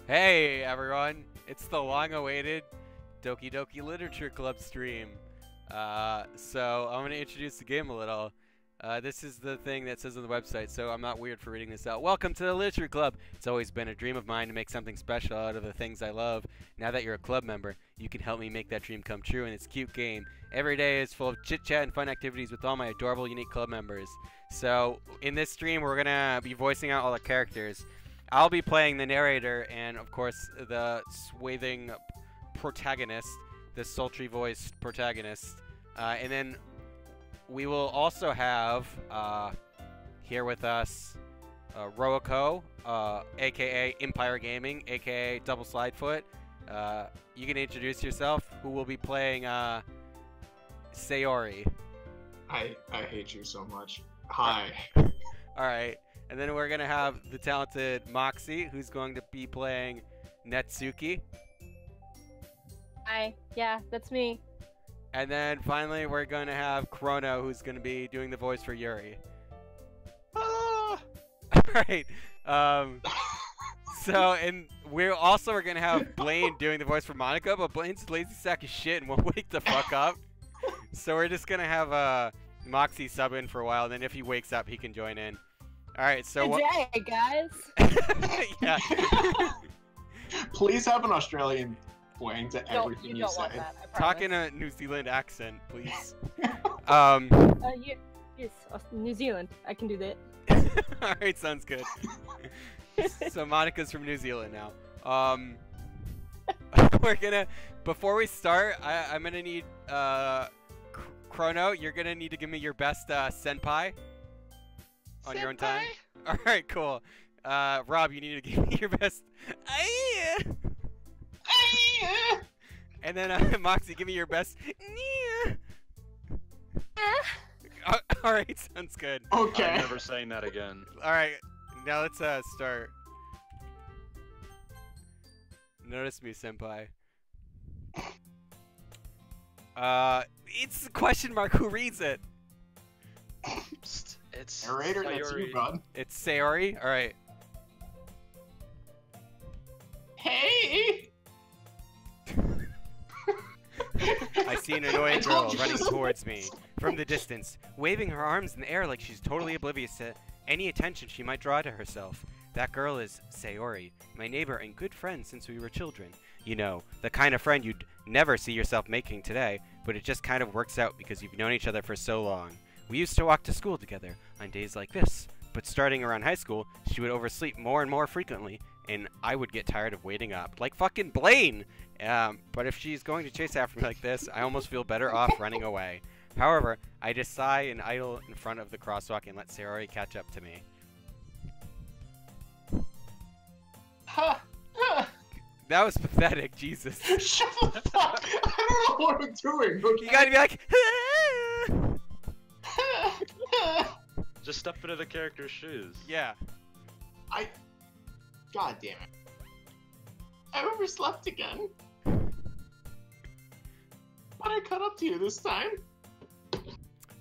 Hey everyone, it's the long-awaited Doki Doki Literature Club stream. So I'm going to introduce the game a little. This is the thing that says on the website, so I'm not weird for reading this out. Welcome to the Literature Club. It's always been a dream of mine to make something special out of the things I love. Now that you're a club member, you can help me make that dream come true in this cute game. Every day is full of chit-chat and fun activities with all my adorable, unique club members. So in this stream, we're going to be voicing out all the characters. I'll be playing the narrator and, of course, the swathing protagonist, the sultry-voiced protagonist. And then we will also have here with us Roako, a.k.a. Empire Gaming, a.k.a. Double Slidefoot. You can introduce yourself. Who will be playing Sayori? I hate you so much. Hi. All right. And then we're going to have the talented Moxie, who's going to be playing Netsuki. Hi. Yeah, that's me. And then finally, we're going to have Chrono, who's going to be doing the voice for Yuri. Ah! Alright. And we're going to have Blaine doing the voice for Monica, but Blaine's a lazy sack of shit and won't wake the fuck up. So we're just going to have Moxie sub in for a while, and then if he wakes up, he can join in. Alright, so Good day, guys. Yeah. Please have an Australian twang to Don't, everything you you don't say. want that, I Talk in promise. a New Zealand accent, please. Yes, New Zealand. I can do that. Alright, sounds good. So Monica's from New Zealand now. Before we start, I'm gonna need, Chrono, you're gonna need to give me your best, senpai. On your own time? Alright, cool. Rob, you need to give me your best. And then Moxie, give me your best. Alright, sounds good. Okay. I'm never saying that again. Alright, now let's start. Notice me, senpai. It's a question mark. Who reads it? It's Narrator, that's you, Sayori. bud. It's Sayori? Alright. Hey! I see an annoying girl running towards me from the distance, waving her arms in the air like she's totally oblivious to any attention she might draw to herself. That girl is Sayori, my neighbor and good friend since we were children. You know, the kind of friend you'd never see yourself making today, but it just kind of works out because you've known each other for so long. We used to walk to school together on days like this, but starting around high school, she would oversleep more and more frequently, and I would get tired of waiting up, like fucking Blaine! But if she's going to chase after me like this, I almost feel better off running away. However, I just sigh and idle in front of the crosswalk and let Sayori catch up to me. Ha! Ha! That was pathetic, Jesus. Shut the fuck! I don't know what I'm doing, okay? You gotta be like, Just step into the character's shoes. yeah. God damn it. I overslept again. But I caught up to you this time.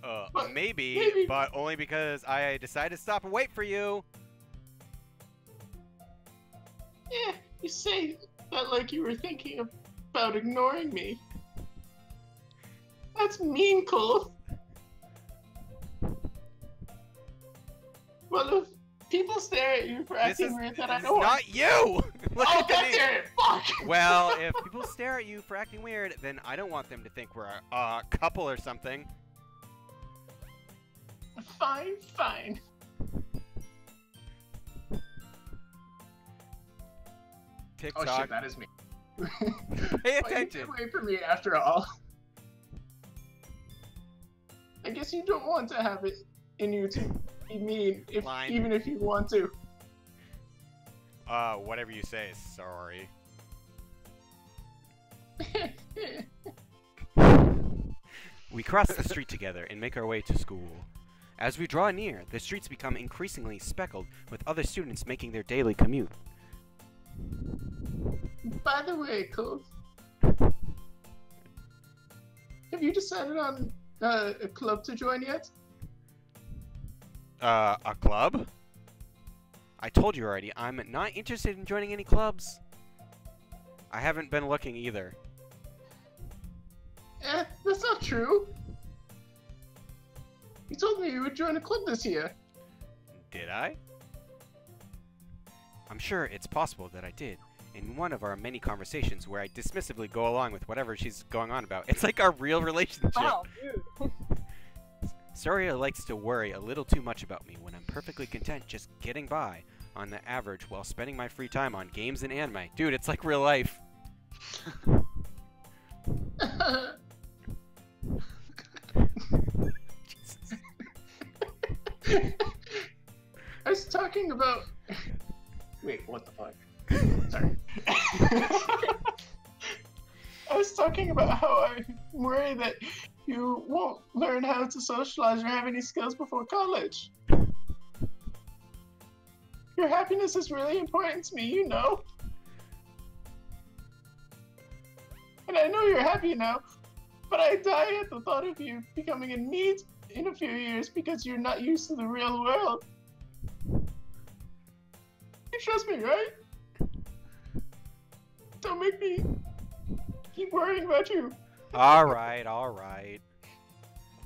But Maybe, but only because I decided to stop and wait for you. Yeah, you say that like you were thinking about ignoring me. That's mean, Cole. Well, if people stare at you for This acting is weird, then I this know is not you! Look Oh, at God me. damn it! Fuck! Well, if people stare at you for acting weird, then I don't want them to think we're a couple or something. Fine, fine. TikTok. Oh shit, that is me. Pay Why you attention. did wait for me after all. I guess you don't want to have it in you to be mean, Line. even if you want to. Whatever you say, sorry. We cross the street together and make our way to school. As we draw near, the streets become increasingly speckled with other students making their daily commute. By the way, Cole, have you decided on a club to join yet? A club? I told you already, I'm not interested in joining any clubs. I haven't been looking either. That's not true. You told me you would join a club this year. Did I? I'm sure it's possible that I did. In one of our many conversations where I dismissively go along with whatever she's going on about. It's like our real relationship. Wow, dude. Saria likes to worry a little too much about me when I'm perfectly content just getting by on the average while spending my free time on games and anime. Dude, it's like real life. Jesus. I was talking about... Wait, what the fuck? Sorry. I was talking about how I worry that you won't learn how to socialize or have any skills before college. Your happiness is really important to me, you know. And I know you're happy now, but I die at the thought of you becoming a need in a few years because you're not used to the real world. You trust me, right? Don't make me keep worrying about you. Alright, alright.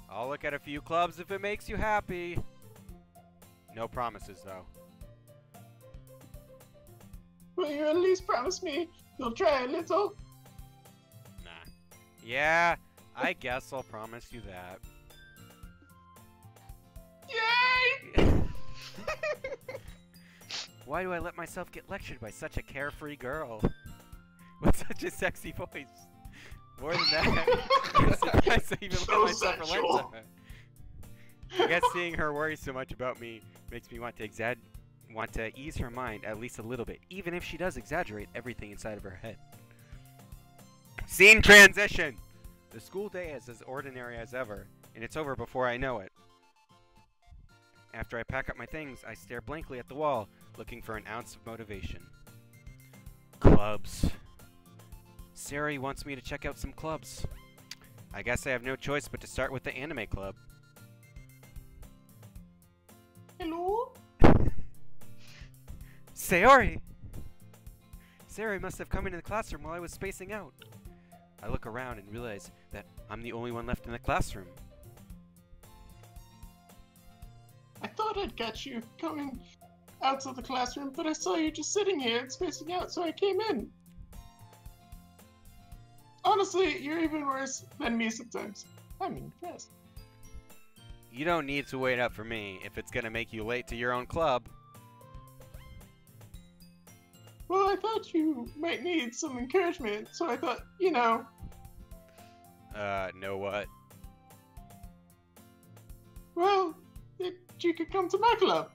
I'll look at a few clubs if it makes you happy. No promises, though. Will you at least promise me you'll try a little? Nah. Yeah, I guess I'll promise you that. Yay! Why do I let myself get lectured by such a carefree girl? With such a sexy voice. More than that, I'm surprised I even So let myself relent sexual. to her. I guess seeing her worry so much about me makes me want to ease her mind at least a little bit, even if she does exaggerate everything inside of her head. Scene transition! The school day is as ordinary as ever, and it's over before I know it. After I pack up my things, I stare blankly at the wall, looking for an ounce of motivation. Clubs. Sari wants me to check out some clubs. I guess I have no choice but to start with the anime club. Hello? Sayori! Sari must have come into the classroom while I was spacing out. I look around and realize that I'm the only one left in the classroom. I thought I'd catch you coming out of the classroom, but I saw you just sitting here and spacing out, so I came in. Honestly, you're even worse than me sometimes. I'm impressed. You don't need to wait up for me if it's gonna make you late to your own club. Well, I thought you might need some encouragement, so I thought, you know. Know what? Well, that you could come to my club.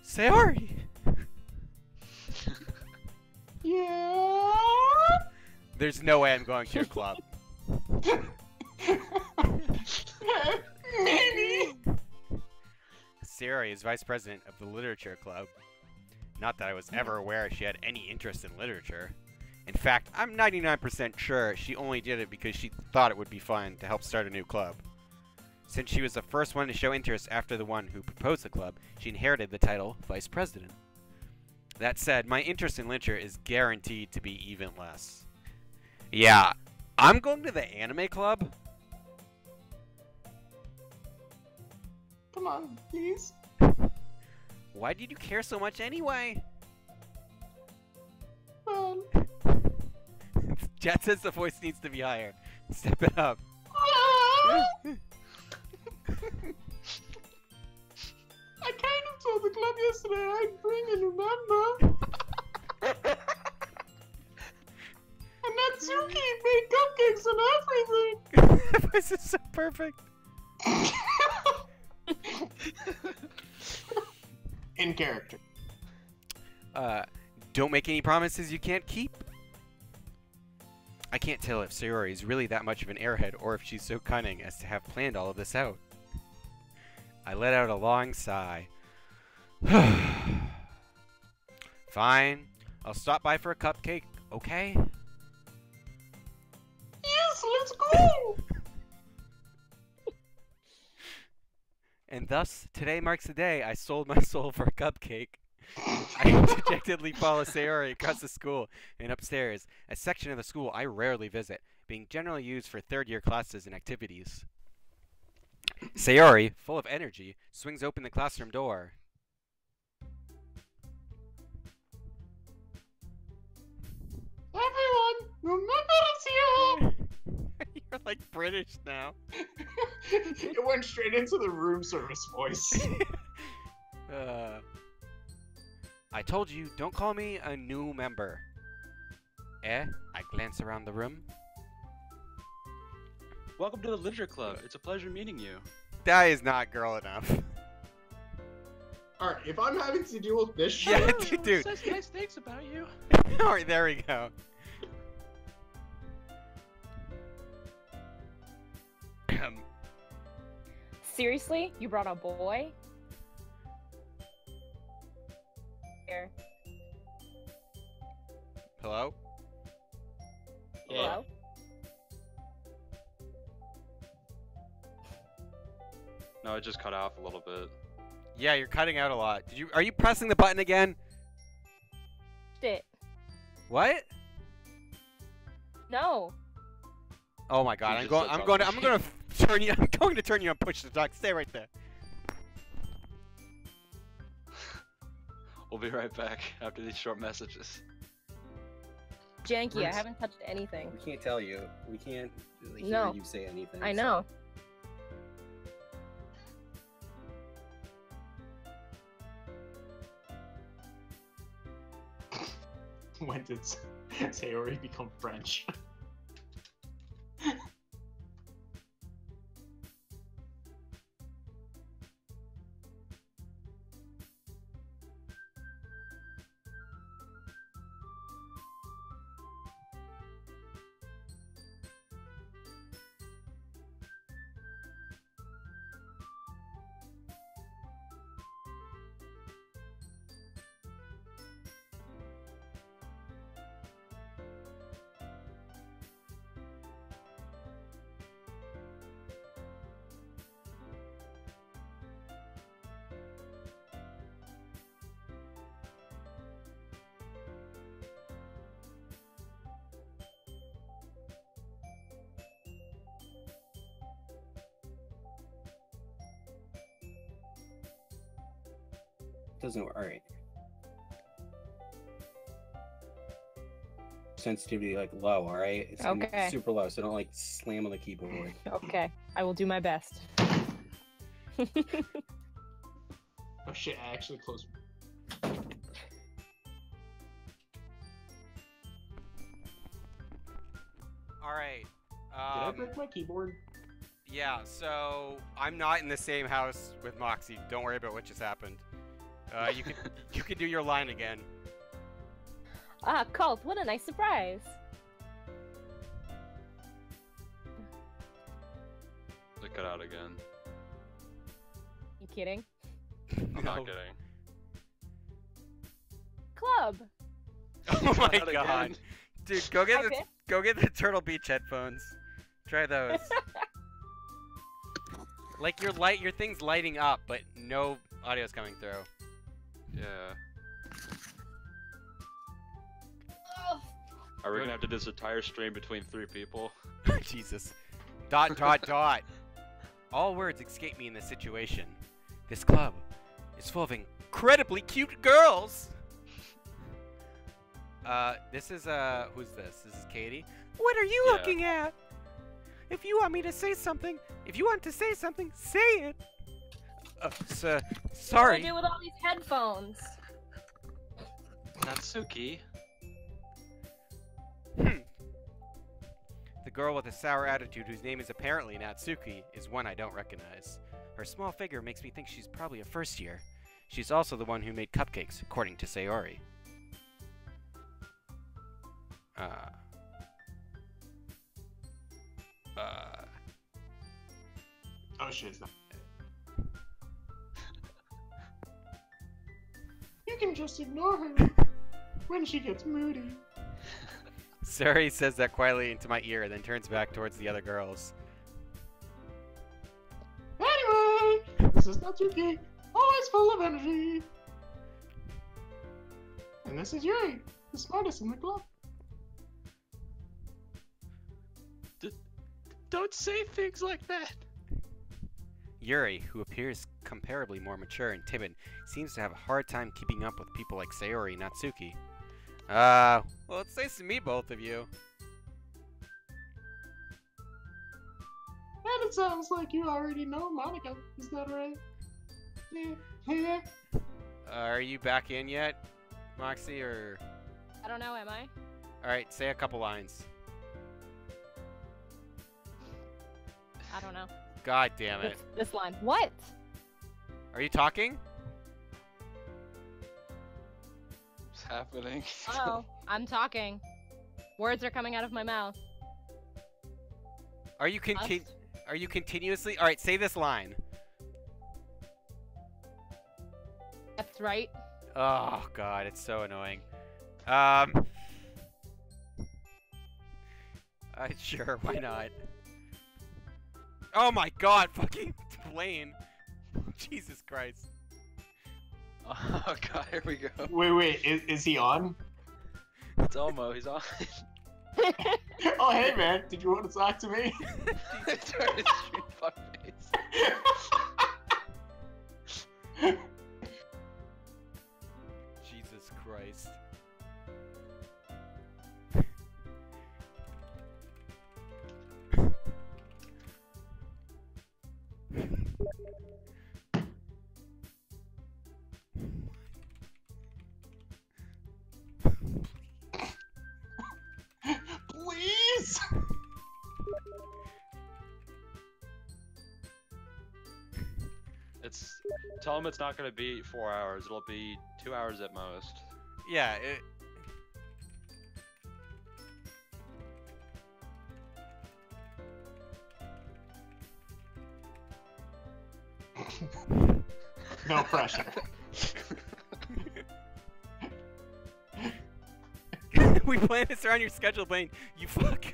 Sayori! Yeah. There's no way I'm going to your club. Maybe. Sari is vice president of the literature club. Not that I was ever aware she had any interest in literature. In fact, I'm 99% sure she only did it because she thought it would be fun to help start a new club. Since she was the first one to show interest after the one who proposed the club, she inherited the title vice president. That said, my interest in literature is guaranteed to be even less. Yeah, I'm going to the anime club. Come on, please. Why did you care so much anyway? Well. Jet says the voice needs to be higher. Step it up. I kind of told the club yesterday I'd bring a new member. And Natsuki made cupcakes and everything. That voice is so perfect. In character. Don't make any promises you can't keep. I can't tell if Sayori is really that much of an airhead or if she's so cunning as to have planned all of this out. I let out a long sigh. Fine. I'll stop by for a cupcake, okay? Yes, let's go! And thus, today marks the day I sold my soul for a cupcake. I dejectedly follow Sayori across the school and upstairs, a section of the school I rarely visit, being generally used for third-year classes and activities. Sayori, full of energy, swings open the classroom door. Everyone, remember it's you! You're like British now. It went straight into the room service voice. I told you, don't call me a new member. I glance around the room. Welcome to the Literature Club. It's a pleasure meeting you. That is not girl enough. Alright, if I'm having to deal with this Yeah, shit... dude. Says nice things about you. Alright, there we go. Seriously? You brought a boy? Here. Hello? Hello? No, it just cut off a little bit. Yeah, you're cutting out a lot. Are you pressing the button again? Shit. What? No. Oh my god, You I'm just going said I'm going to turn you I'm going to turn you on push to talk. Stay right there. We'll be right back after these short messages. Janky, I haven't touched anything. We can't tell you. We can't really hear No. you say anything. I so- know. When did Sayori become French? Doesn't work. Alright. Sensitivity like low, alright? It's Okay. super low, so don't like slam on the keyboard. Okay, I will do my best. Oh shit, I actually closed. Alright. Did I break my keyboard? Yeah, so I'm not in the same house with Moxie. Don't worry about what just happened. You could do your line again. Ah, Colt, what a nice surprise. It cut out again. You kidding? I'm not kidding. Club. Oh my Not god. again. Dude, go get Okay. the Turtle Beach headphones. Try those. Like your thing's lighting up, but no audio's coming through. Yeah. Are we gonna have to do this entire stream between 3 people? Jesus. ... All words escape me in this situation. This club is full of incredibly cute girls. This is who's this? This is Katie. What are you Yeah. looking at? If you want to say something, say it. Sorry. What do I do with all these headphones? Natsuki. The girl with a sour attitude, whose name is apparently Natsuki, is one I don't recognize. Her small figure makes me think she's probably a first year. She's also the one who made cupcakes, according to Sayori. Oh shit, it's not. You can just ignore her when she gets moody. Sayori says that quietly into my ear, then turns back towards the other girls. Anyway, this is Natsuki, always full of energy. And this is Yuri, the smartest in the club. Don't say things like that. Yuri, who appears comparably more mature and timid, seems to have a hard time keeping up with people like Sayori and Natsuki. Well, it's nice to meet both of you. And it sounds like you already know Monica. Is that right? Yeah. Are you back in yet, Moxie, or...? I don't know, am I? Alright, say a couple lines. I don't know. God damn it. This line. What? Are you talking? What's happening? Oh, I'm talking. Words are coming out of my mouth. Are you continuously... Alright, say this line. That's right. Oh, God, it's so annoying. Sure, why not? Oh my God, fucking Blaine. Jesus Christ. Oh God, here we go. Wait, is he on? It's Elmo, he's on. Oh, hey man, did you want to talk to me? Turn his street fuck face. Jesus Christ. Please! Tell him it's not gonna be 4 hours, it'll be 2 hours at most. Yeah, No pressure. we planned this around your schedule, Blaine. You fuck.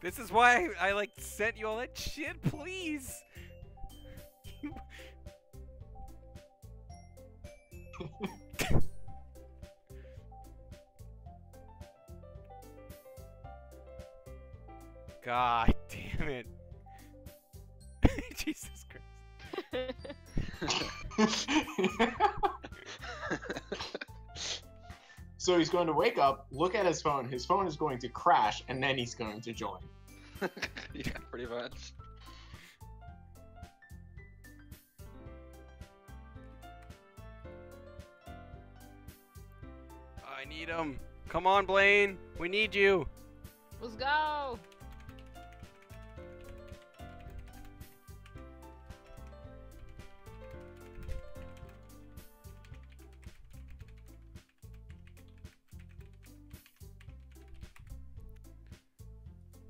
This is why I like sent you all that shit, please. God damn it. Jesus Christ. So he's going to wake up, look at his phone is going to crash, and then he's going to join. Yeah, pretty much. I need him. Come on, Blaine. We need you. Let's go.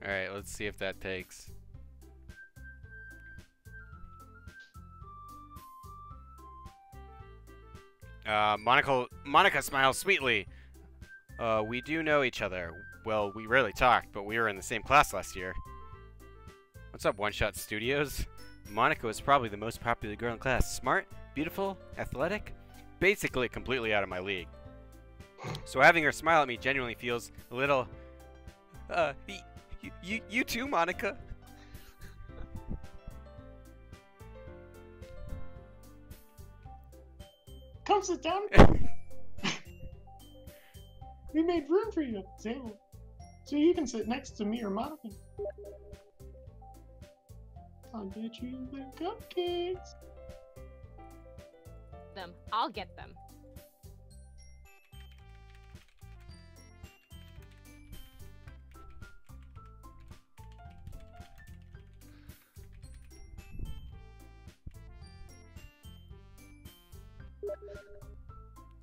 Alright, let's see if that takes. Monica smiles sweetly. We do know each other. Well, we rarely talked, but we were in the same class last year. What's up, One Shot Studios? Monica was probably the most popular girl in class. Smart, beautiful, athletic, basically completely out of my league. So having her smile at me genuinely feels a little... You too, Monica. Come sit down. We made room for you at the table, so you can sit next to me or Monica. I'll get you the cupcakes. I'll get them.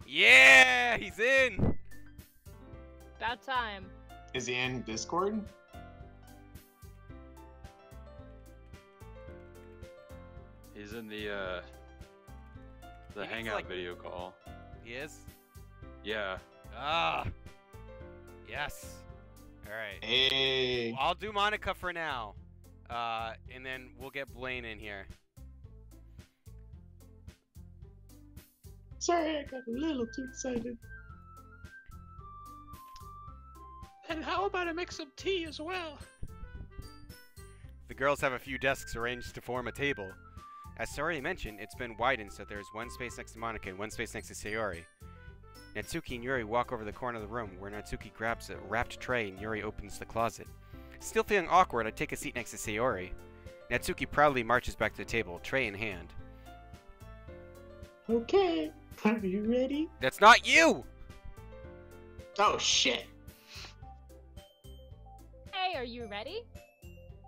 Yeah, he's in. About time. Is he in Discord? He's in the He hangout like- video call. He is? Yeah. Ah. Yes. Alright. Hey. Well, I'll do Monica for now. And then we'll get Blaine in here. Sorry, I got a little too excited. And how about I make some tea as well? The girls have a few desks arranged to form a table. As Sayori mentioned, it's been widened so there's one space next to Monica and one space next to Sayori. Natsuki and Yuri walk over the corner of the room where Natsuki grabs a wrapped tray and Yuri opens the closet. Still feeling awkward, I take a seat next to Sayori. Natsuki proudly marches back to the table, tray in hand. Okay, are you ready? That's not you! Oh shit. Hey, are you ready?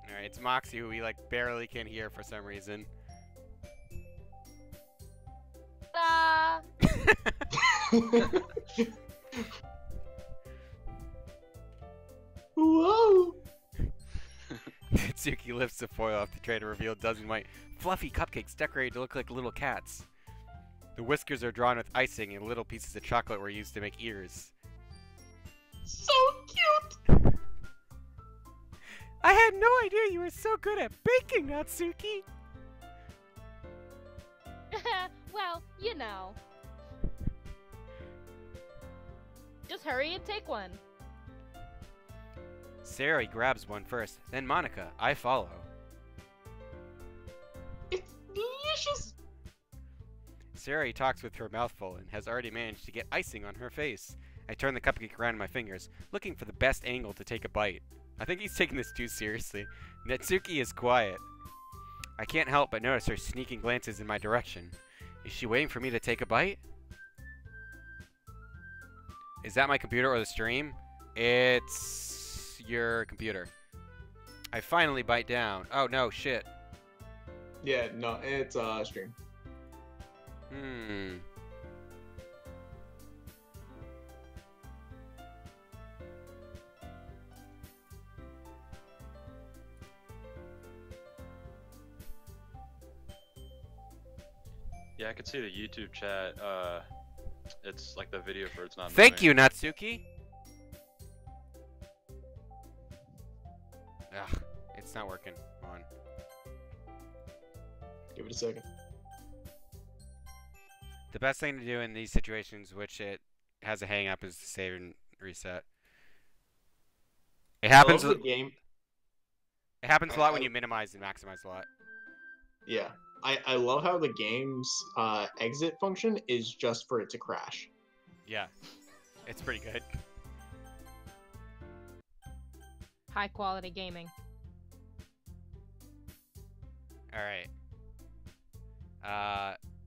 Alright, it's Moxie who we barely can hear for some reason. Ta! Whoa! Natsuki lifts the foil off the tray to reveal a dozen white, fluffy cupcakes decorated to look like little cats. The whiskers are drawn with icing and little pieces of chocolate were used to make ears. So cute! I had no idea you were so good at baking, Natsuki! Well, you know. Just hurry and take one. Sayori grabs one first, then Monica. I follow. It's delicious! Sayori talks with her mouth full and has already managed to get icing on her face. I turn the cupcake around in my fingers, looking for the best angle to take a bite. I think he's taking this too seriously. Natsuki is quiet. I can't help but notice her sneaking glances in my direction. Is she waiting for me to take a bite? Is that my computer or the stream? It's your computer. I finally bite down. Oh no, shit. Yeah, no, it's stream. Yeah, I could see the YouTube chat. It's like the video for it's not. Thank you, Natsuki. Ugh, it's not working. Come on. Give it a second. The best thing to do in these situations, which it has a hang up, is to save and reset. It happens. I love the game. It happens a lot when you minimize and maximize a lot. Yeah. I love how the game's exit function is just for it to crash. Yeah, it's pretty good. High quality gaming. All right.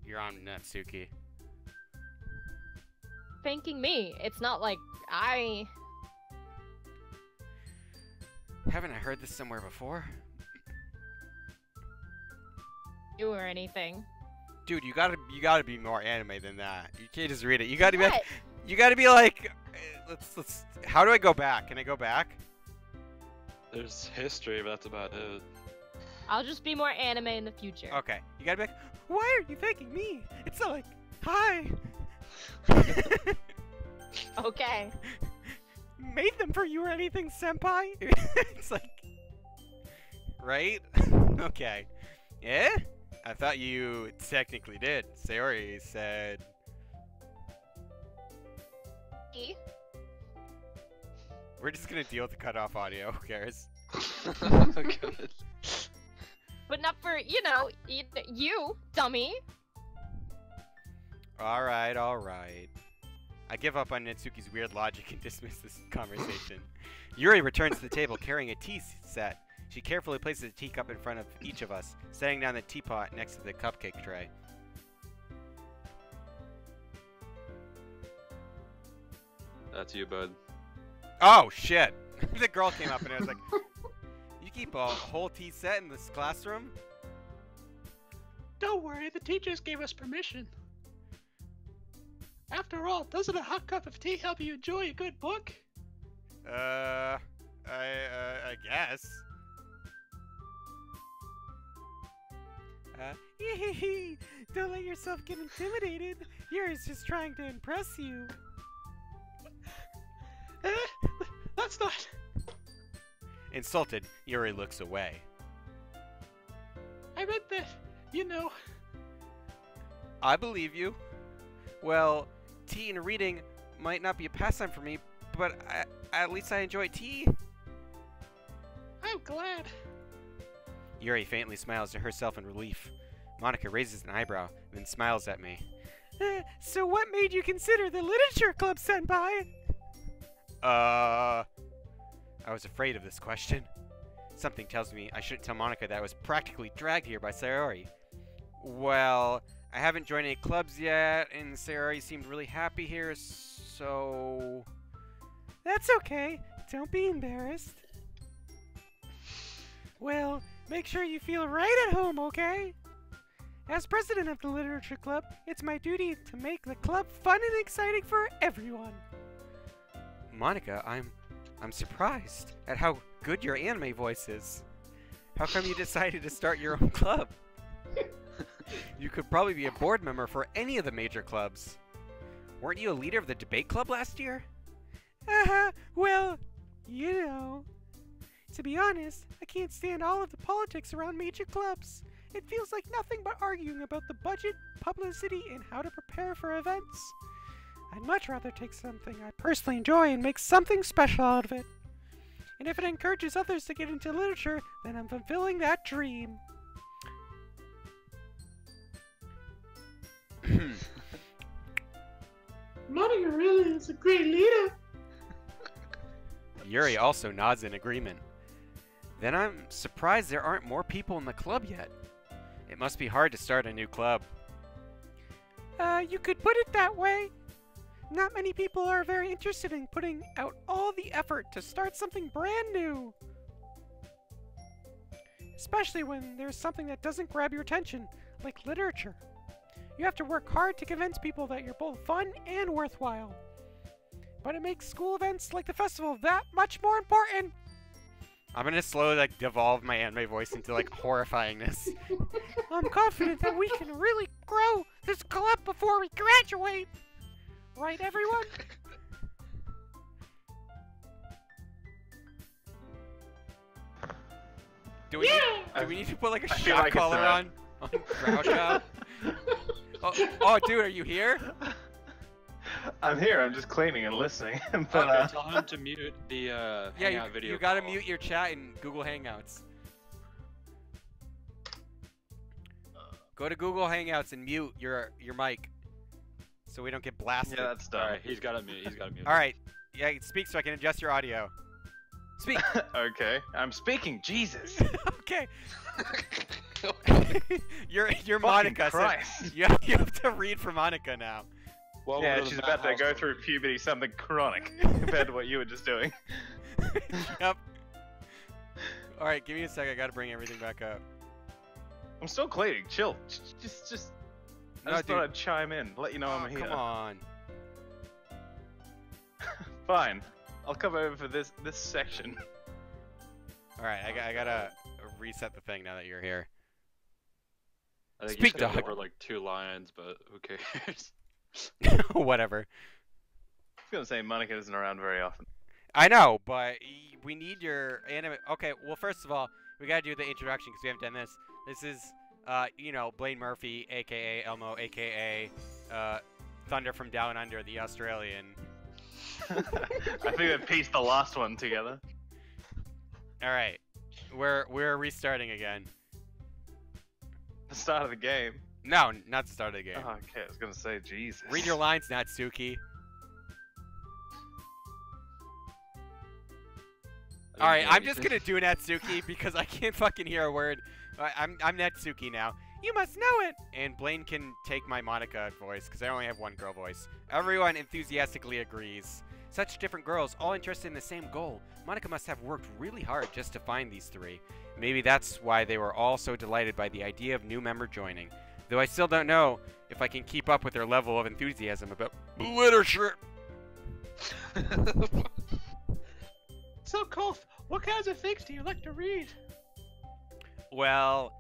You're on Natsuki. Thanking me. It's not like Haven't I heard this somewhere before? do or anything. Dude, you gotta be more anime than that. You can't just read it. You gotta be What? like, you gotta be like, let's. How do I go back? Can I go back? There's history, but that's about it. I'll just be more anime in the future. Okay. You gotta be like, why are you thanking me? It's not like, hi. Okay. Made them for you or anything, senpai? It's like, right? Okay. Yeah? I thought you technically did. Sayori said. E? We're just gonna deal with the cutoff audio. Who cares? Good. But not for, you, dummy. Alright, alright. I give up on Natsuki's weird logic and dismiss this conversation. Yuri returns to the table carrying a tea set. She carefully places a teacup in front of each of us, setting down the teapot next to the cupcake tray. That's you, bud. Oh, shit! The girl came up and I was like, you keep a whole tea set in this classroom? Don't worry, the teachers gave us permission. After all, doesn't a hot cup of tea help you enjoy a good book? I guess. Don't let yourself get intimidated. Yuri's just trying to impress you. That's not... Insulted, Yuri looks away. I meant that, I believe you. Well, tea and reading might not be a pastime for me, but at least I enjoy tea. I'm glad. Yuri faintly smiles to herself in relief. Monica raises an eyebrow, then smiles at me. So what made you consider the literature club, senpai? I was afraid of this question. Something tells me I shouldn't tell Monica that I was practically dragged here by Sayori. Well, I haven't joined any clubs yet, and Sayori seemed really happy here, so... That's okay. Don't be embarrassed. Well, make sure you feel right at home, okay? As president of the literature club, it's my duty to make the club fun and exciting for everyone. Monica, I'm surprised at how good your anime voice is. How come you decided to start your own club? You could probably be a board member for any of the major clubs. Weren't you a leader of the debate club last year? Well, you know. To be honest, I can't stand all of the politics around major clubs. It feels like nothing but arguing about the budget, publicity, and how to prepare for events. I'd much rather take something I personally enjoy and make something special out of it. And if it encourages others to get into literature, then I'm fulfilling that dream. Monica really is a great leader. Yuri also nods in agreement. Then I'm surprised there aren't more people in the club yet. It must be hard to start a new club. You could put it that way. Not many people are very interested in putting out all the effort to start something brand new. Especially when there's something that doesn't grab your attention, like literature. You have to work hard to convince people that you're both fun and worthwhile. But it makes school events like the festival that much more important. I'm gonna slowly like devolve my anime voice into like horrifyingness. I'm confident that we can really grow this club before we graduate. Right, everyone? Do we need to put like a shock like collar on Groucho? Oh, dude, are you here? I'm here. I'm just cleaning and listening. But Okay, tell him to mute the Hangout video. You gotta call. mute your chat in Google Hangouts. Go to Google Hangouts and mute your mic, so we don't get blasted. yeah, that's done. Alright, he's got to mute. He's got to mute. All right. Yeah, speak so I can adjust your audio. Speak. Okay, I'm speaking. Jesus. Okay. You're Monica. So Christ. you have to read for Monica now. Well, Yeah, we'll go she's the about to madhouse go room. through puberty, something chronic compared to what you were just doing. Yep. All right, give me a sec. I gotta bring everything back up. I'm still cleaning. Chill. Just. I No, just thought I'd chime in, let you know I'm here. Come on. Fine. I'll come over for this section. All right, I gotta reset the thing now that you're here. I think Speak, you skipped dog. over like 2 lines, but who cares? Whatever. I was gonna say Monica isn't around very often. I know, but we need your anime. Okay, well, first of all, we gotta do the introduction because we haven't done this. This is, you know, Blaine Murphy, aka Elmo, aka Thunder from Down Under, the Australian. I think they pieced the last one together. All right, we're restarting again. The start of the game. No, not the start of the game. Oh, okay, I was gonna say, Jesus. Read your lines, Natsuki. All right, I'm just gonna do Natsuki because I can't fucking hear a word. I'm Natsuki now. You must know it. And Blaine can take my Monica voice because I only have one girl voice. Everyone enthusiastically agrees. Such different girls, all interested in the same goal. Monica must have worked really hard just to find these three. Maybe that's why they were all so delighted by the idea of new member joining. Though I still don't know if I can keep up with their level of enthusiasm about literature. So, Kof, what kinds of things do you like to read? Well,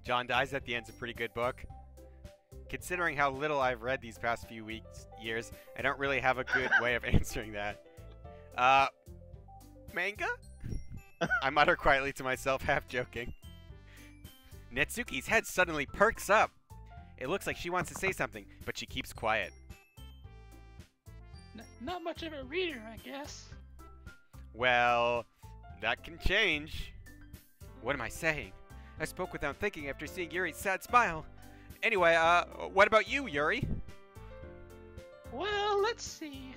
John Dies at the End's a pretty good book. Considering how little I've read these past few years, I don't really have a good way of answering that. Manga? I mutter quietly to myself, half joking. Natsuki's head suddenly perks up. It looks like she wants to say something, but she keeps quiet. Not much of a reader, I guess. Well, that can change. What am I saying? I spoke without thinking after seeing Yuri's sad smile. Anyway, what about you, Yuri? Well, let's see.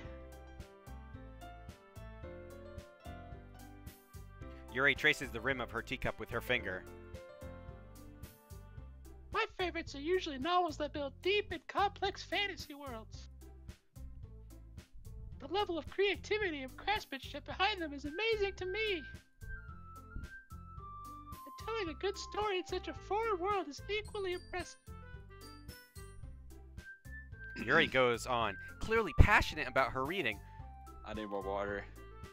Yuri traces the rim of her teacup with her finger. My favorites are usually novels that build deep and complex fantasy worlds. The level of creativity and craftsmanship behind them is amazing to me. And telling a good story in such a foreign world is equally impressive. Yuri goes on, clearly passionate about her reading. I need more water.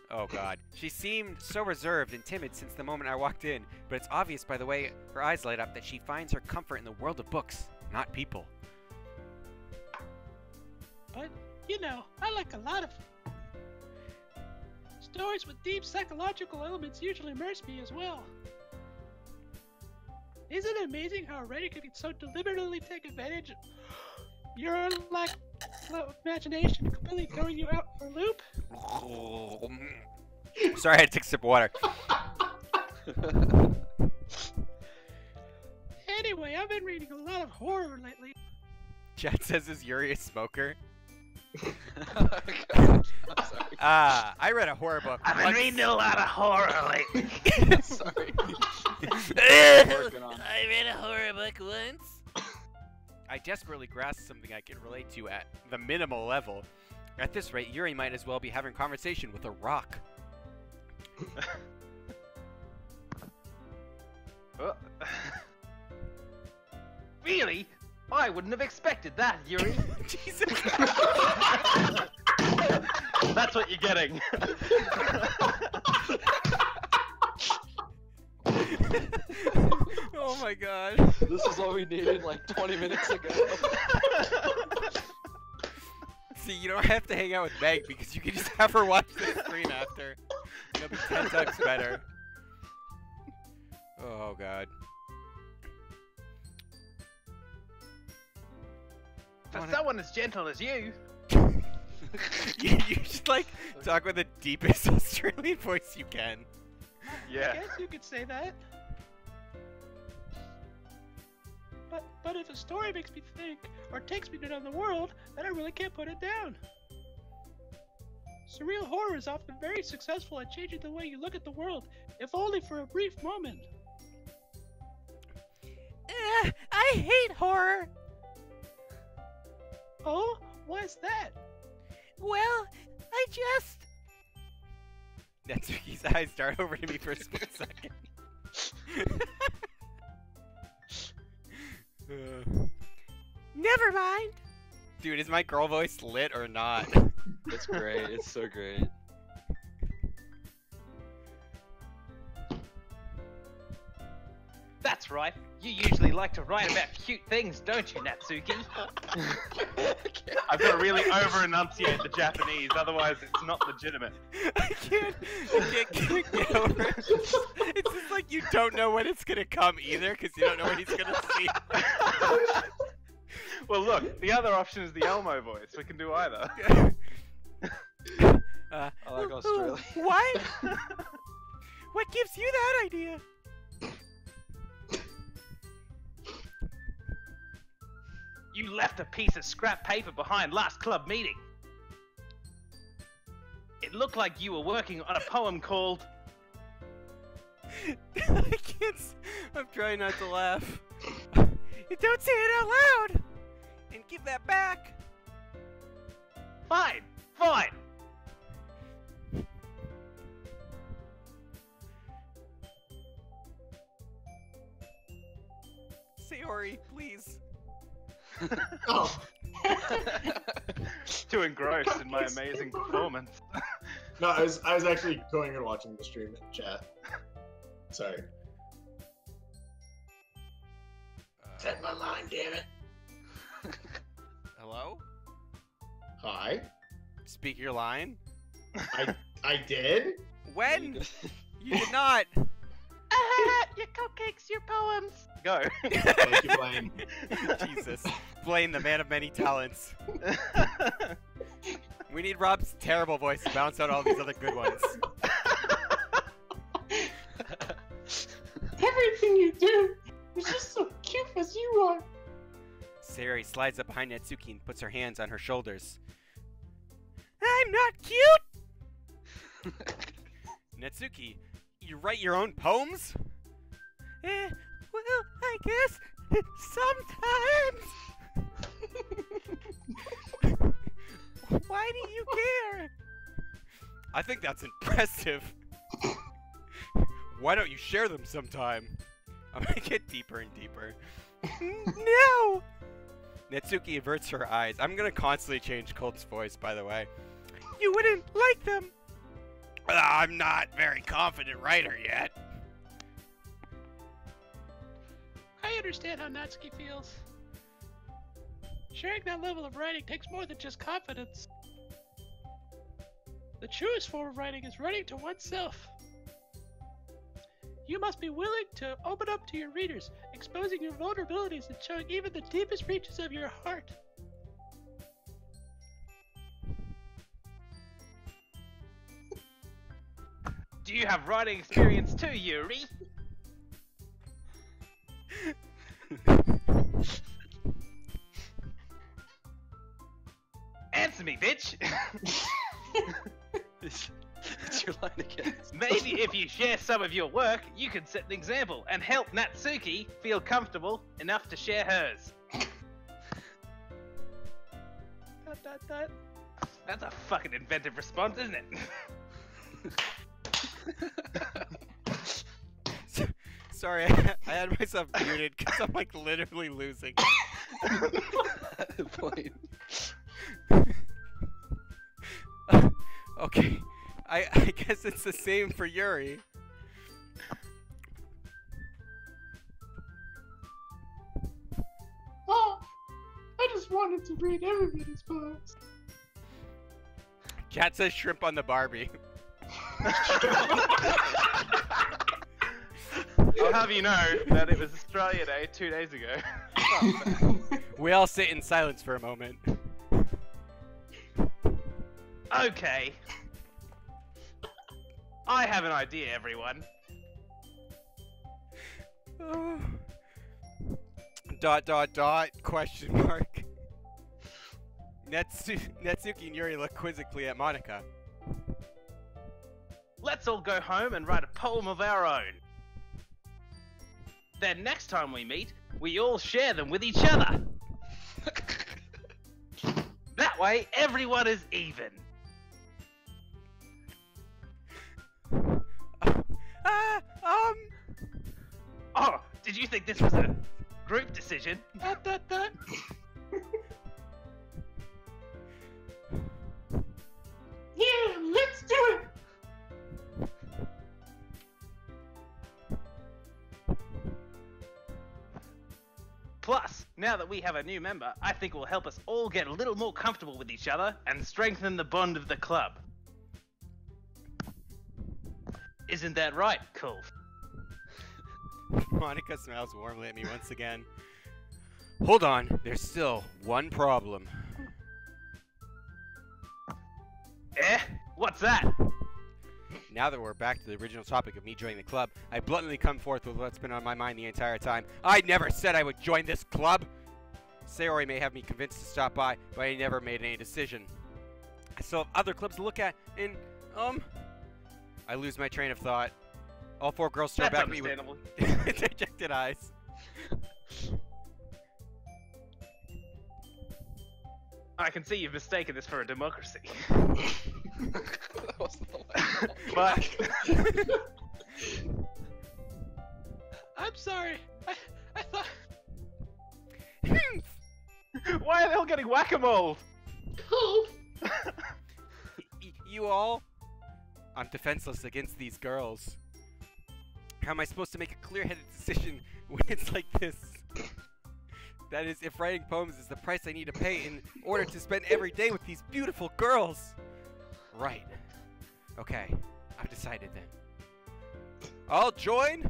Oh god. She seemed so reserved and timid since the moment I walked in, but it's obvious by the way her eyes light up that she finds her comfort in the world of books, not people. But, you know, I like a lot of stories with deep psychological elements usually immerse me as well. Isn't it amazing how a writer can so deliberately take advantage of your imagination, completely throwing you out for a loop? Sorry, I had to take a sip of water. Anyway, I've been reading a lot of horror lately. Chad says, is Yuri a smoker? I read a horror book. I've been reading a lot of horror lately. Sorry. I read a horror book once. I desperately grasp something I can relate to at the minimal level. At this rate, Yuri might as well be having a conversation with a rock. Really? I wouldn't have expected that, Yuri. Jesus. That's what you're getting. Oh my god. This is all we needed like 20 minutes ago. See, you don't have to hang out with Meg because you can just have her watch the stream after. It'll be 10 times better. Oh god. For someone as gentle as you. You should like talk with the deepest Australian voice you can. Yeah. I guess you could say that. But if a story makes me think, or takes me to another world, then I really can't put it down. Surreal horror is often very successful at changing the way you look at the world, if only for a brief moment. I hate horror. Oh? Why's that? Well, I just... Natsuki's eyes dart over to me for a split second. Never mind. Dude, is my girl voice lit or not? It's great. It's so great. That's right. You usually like to write about cute things, don't you, Natsuki? I've got to really over-enunciate the Japanese, otherwise it's not legitimate. I can't get over it. It's just like you don't know when it's gonna come either, because you don't know what he's gonna see. Well, look, the other option is the Elmo voice. We can do either. I like Australia. What? What gives you that idea? You left a piece of scrap paper behind last club meeting. It looked like you were working on a poem called... I can't. I'm trying not to laugh. Don't say it out loud! And give that back! Fine, fine. Sayori, please. Oh. Too engrossed in my amazing performance. No, I was actually going and watching the stream in chat. Sorry. Said my line, damn it. Hello? Hi. Speak your line? I did? When? You did not! Your cupcakes, your poems. Go. Thank you, Blaine. Jesus. Blaine, the man of many talents. We need Rob's terrible voice to bounce out all these other good ones. Everything you do is just so cute as you are. Sayori slides up behind Natsuki and puts her hands on her shoulders. I'm not cute! Natsuki, you write your own poems? Well, I guess sometimes. Why do you care? I think that's impressive. Why don't you share them sometime? I'm gonna get deeper and deeper. No! Natsuki averts her eyes. I'm gonna constantly change Colt's voice, by the way. You wouldn't like them. I'm not very confident writer yet. I understand how Natsuki feels. Sharing that level of writing takes more than just confidence. The truest form of writing is writing to oneself. You must be willing to open up to your readers, exposing your vulnerabilities and showing even the deepest reaches of your heart. Do you have writing experience too, Yuri? Answer me, bitch! It's your line again. Maybe if you share some of your work, you can set an example and help Natsuki feel comfortable enough to share hers. That's a fucking inventive response, isn't it? Sorry, I had myself muted because I'm like literally losing. Point. Okay, I guess it's the same for Yuri. Oh, I just wanted to read everybody's books. Cat says shrimp on the Barbie. I'll have you know that it was Australia Day 2 days ago. We all sit in silence for a moment. Okay. I have an idea, everyone. Question mark. Natsuki and Yuri look quizzically at Monica. Let's all go home and write a poem of our own. Then next time we meet, we all share them with each other. That way, everyone is even. Oh, did you think this was a group decision? Yeah, let's do it! Plus, now that we have a new member, I think it will help us all get a little more comfortable with each other and strengthen the bond of the club. Isn't that right, Kulf? Monica smiles warmly at me once again. Hold on, there's still one problem. Eh? What's that? Now that we're back to the original topic of me joining the club, I bluntly come forth with what's been on my mind the entire time. I never said I would join this club! Sayori may have me convinced to stop by, but I never made any decision. I still have other clubs to look at, and, I lose my train of thought. All four girls stare back at me with dejected eyes. I can see you've mistaken this for a democracy. That wasn't the last one. But... I'm sorry. I thought... Why are they all getting whack-a-mole? You all? I'm defenseless against these girls. How am I supposed to make a clear-headed decision when it's like this? That is, if writing poems is the price I need to pay in order to spend every day with these beautiful girls. Right. Okay, I've decided then. I'll join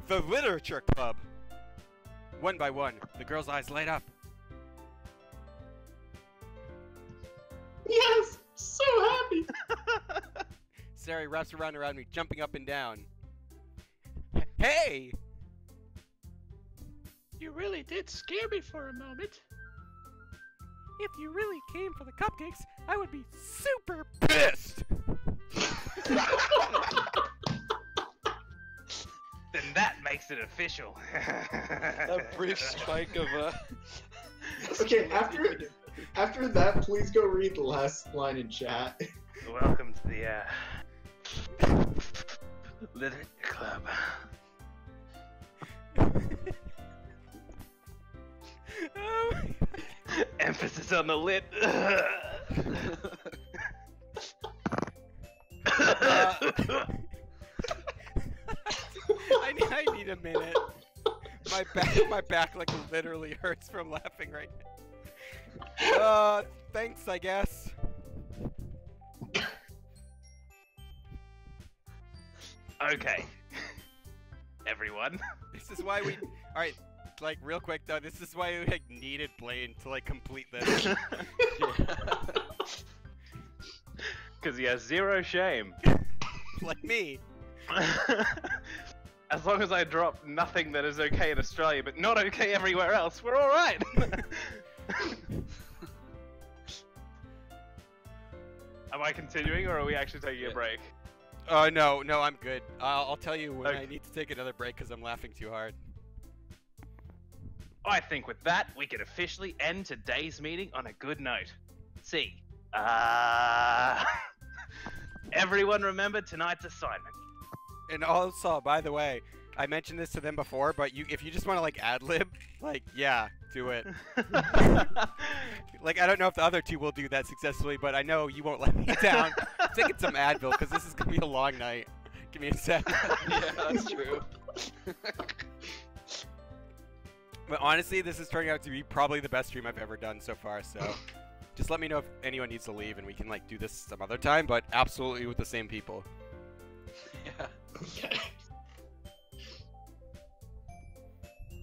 the Literature Club. One by one, the girl's eyes light up. Yes, so happy. Sayori wraps around me, jumping up and down. Hey! You really did scare me for a moment. If you really came for the cupcakes, I would be super pissed! Then that makes it official. That brief spike of Okay, after that, please go read the last line in chat. Welcome to the Literature Club. Oh my God. Emphasis on the lit. I need a minute. My back like literally hurts from laughing right now. Thanks, I guess. Okay. Everyone. This is why we. All right, like real quick though. This is why we like needed Blaine to like complete this. Because he has zero shame. Like me. As long as I drop nothing that is okay in Australia, but not okay everywhere else, we're all right. Am I continuing, or are we actually taking a break? No, I'm good. I'll tell you when I need to take another break because I'm laughing too hard. I think with that, we can officially end today's meeting on a good note. See, everyone remember tonight's assignment. And also, by the way, I mentioned this to them before, but if you just want to like ad-lib, like, yeah, do it. Like, I don't know if the other two will do that successfully, but I know you won't let me down. I'm taking some Advil, because this is going to be a long night. Give me a sec. Yeah, that's true. But honestly, this is turning out to be probably the best stream I've ever done so far, so just let me know if anyone needs to leave, and we can like do this some other time, but absolutely with the same people. Yeah. Okay.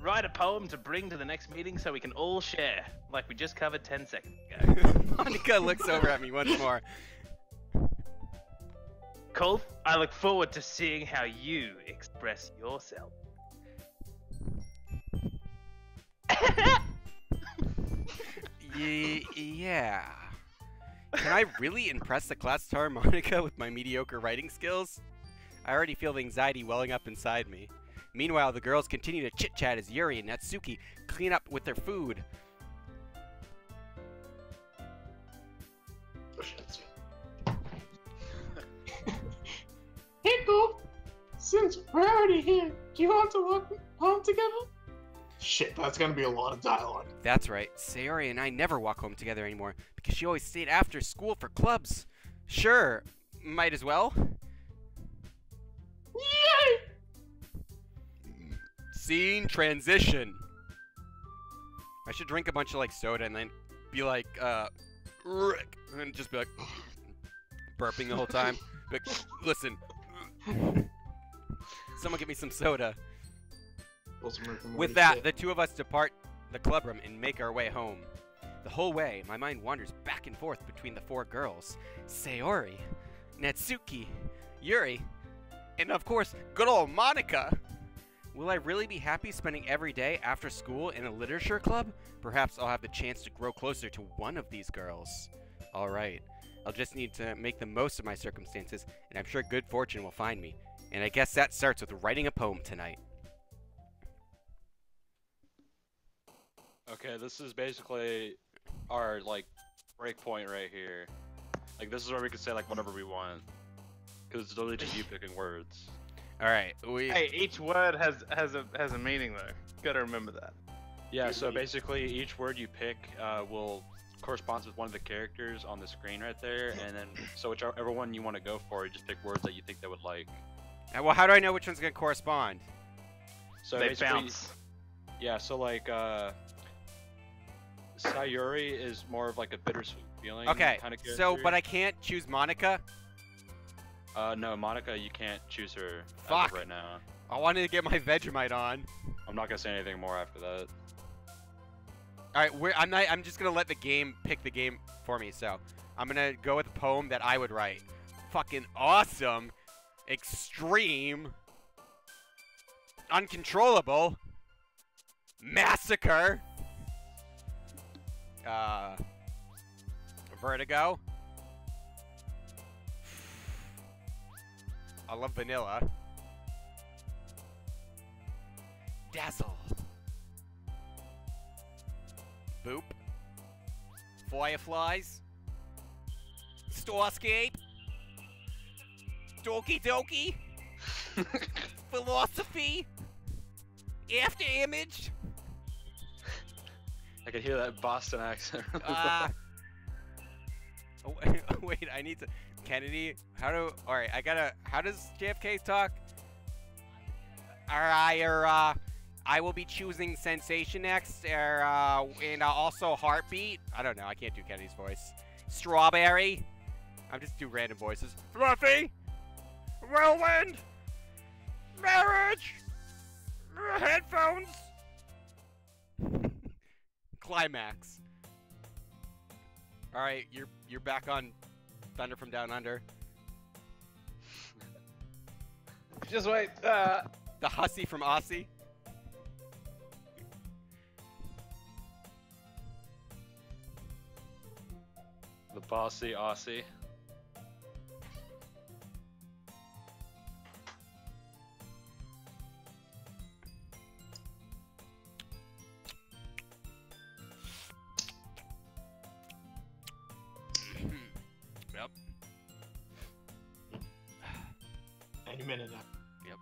Write a poem to bring to the next meeting so we can all share, like we just covered 10 seconds ago. Monica looks over at me once more. Cool. I look forward to seeing how you express yourself. Yeah. Can I really impress the class star Monica with my mediocre writing skills? I already feel the anxiety welling up inside me. Meanwhile, the girls continue to chit-chat as Yuri and Natsuki clean up with their food. Hey, Gold. Since we're already here, do you want to walk home together? Shit, that's gonna be a lot of dialogue. That's right. Sayori and I never walk home together anymore because she always stayed after school for clubs. Sure, might as well. Yay! Scene transition. I should drink a bunch of like soda and then be like, Rick, and just be like burping the whole time. But listen, someone get me some soda. With that, the two of us depart the clubroom and make our way home. The whole way, my mind wanders back and forth between the four girls: Sayori, Natsuki, Yuri, and of course, good old Monica. Will I really be happy spending every day after school in a literature club? Perhaps I'll have the chance to grow closer to one of these girls. Alright, I'll just need to make the most of my circumstances, and I'm sure good fortune will find me. And I guess that starts with writing a poem tonight. Okay, this is basically our like break point right here. Like this is where we can say like whatever we want, because it's literally just you picking words. All right, Hey, each word has a meaning though. Gotta remember that. Yeah, so basically each word you pick will correspond with one of the characters on the screen right there, and then so whichever one you want to go for, you just pick words that you think they would like. well, how do I know which one's gonna correspond? So They basically, bounce. yeah. So like Sayuri is more of like a bittersweet feeling Okay, kind of character. so but I can't choose Monica. No, Monica, you can't choose her as of Fuck. right now. I wanted to get my Vegemite on. I'm not gonna say anything more after that. All right, I'm just gonna let the game pick the game for me. So I'm gonna go with a poem that I would write. Fucking awesome, extreme, uncontrollable, massacre, vertigo. I love vanilla. Dazzle. Boop. Fireflies. Starscape. Doki Doki. Philosophy. After image. I could hear that Boston accent. Oh, wait, I need to. Kennedy, alright, how does JFK talk? I will be choosing Sensation next, and also Heartbeat. I don't know, I can't do Kennedy's voice. Strawberry. I'm just do random voices. Fluffy. Whirlwind. Marriage. Headphones. Climax. Alright, you're back on Thunder from Down Under. Just wait. The hussy from Aussie. The bossy Aussie. Yep. Any minute now. Yep.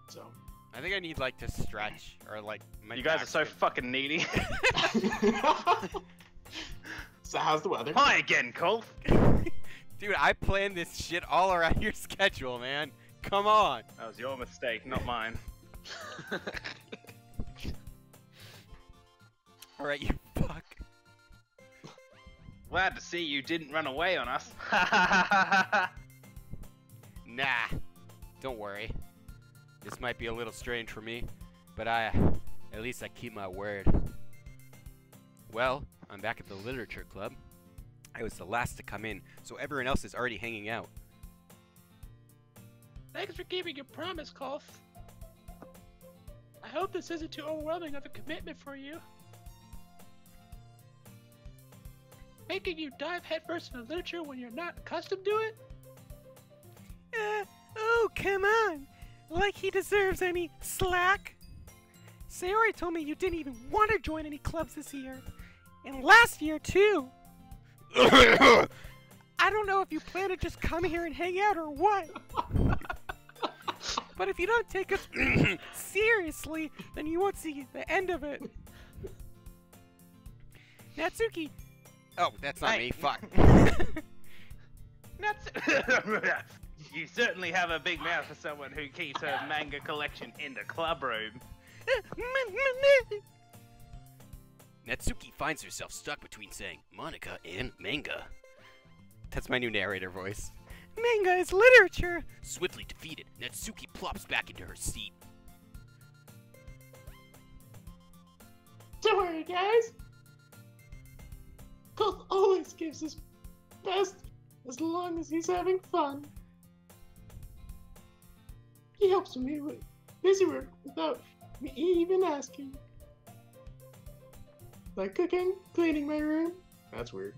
So. I think I need like to stretch or like my You guys are back's so gonna- fucking needy. So how's the weather? Hi again, Cole. Dude, I planned this shit all around your schedule, man. Come on. That was your mistake, not mine. Alright, you fuck. Glad to see you didn't run away on us. Nah. Don't worry. This might be a little strange for me, but at least I keep my word. Well, I'm back at the literature club. I was the last to come in, so everyone else is already hanging out. Thanks for keeping your promise, Kolf. I hope this isn't too overwhelming of a commitment for you. Making you dive headfirst into literature when you're not accustomed to it? Oh, come on. Like he deserves any slack. Sayori told me you didn't even want to join any clubs this year. And last year, too. I don't know if you plan to just come here and hang out or what. But if you don't take us seriously, then you won't see the end of it. Natsuki. Oh, that's not Hey. me. Fuck. You certainly have a big mouth for someone who keeps her manga collection in the club room. Natsuki finds herself stuck between saying Monica and manga. That's my new narrator voice. Manga is literature. Swiftly defeated, Natsuki plops back into her seat. Don't worry, guys. Colt always gives his best as long as he's having fun. He helps me with busy work without me even asking. Like cooking, cleaning my room. That's weird.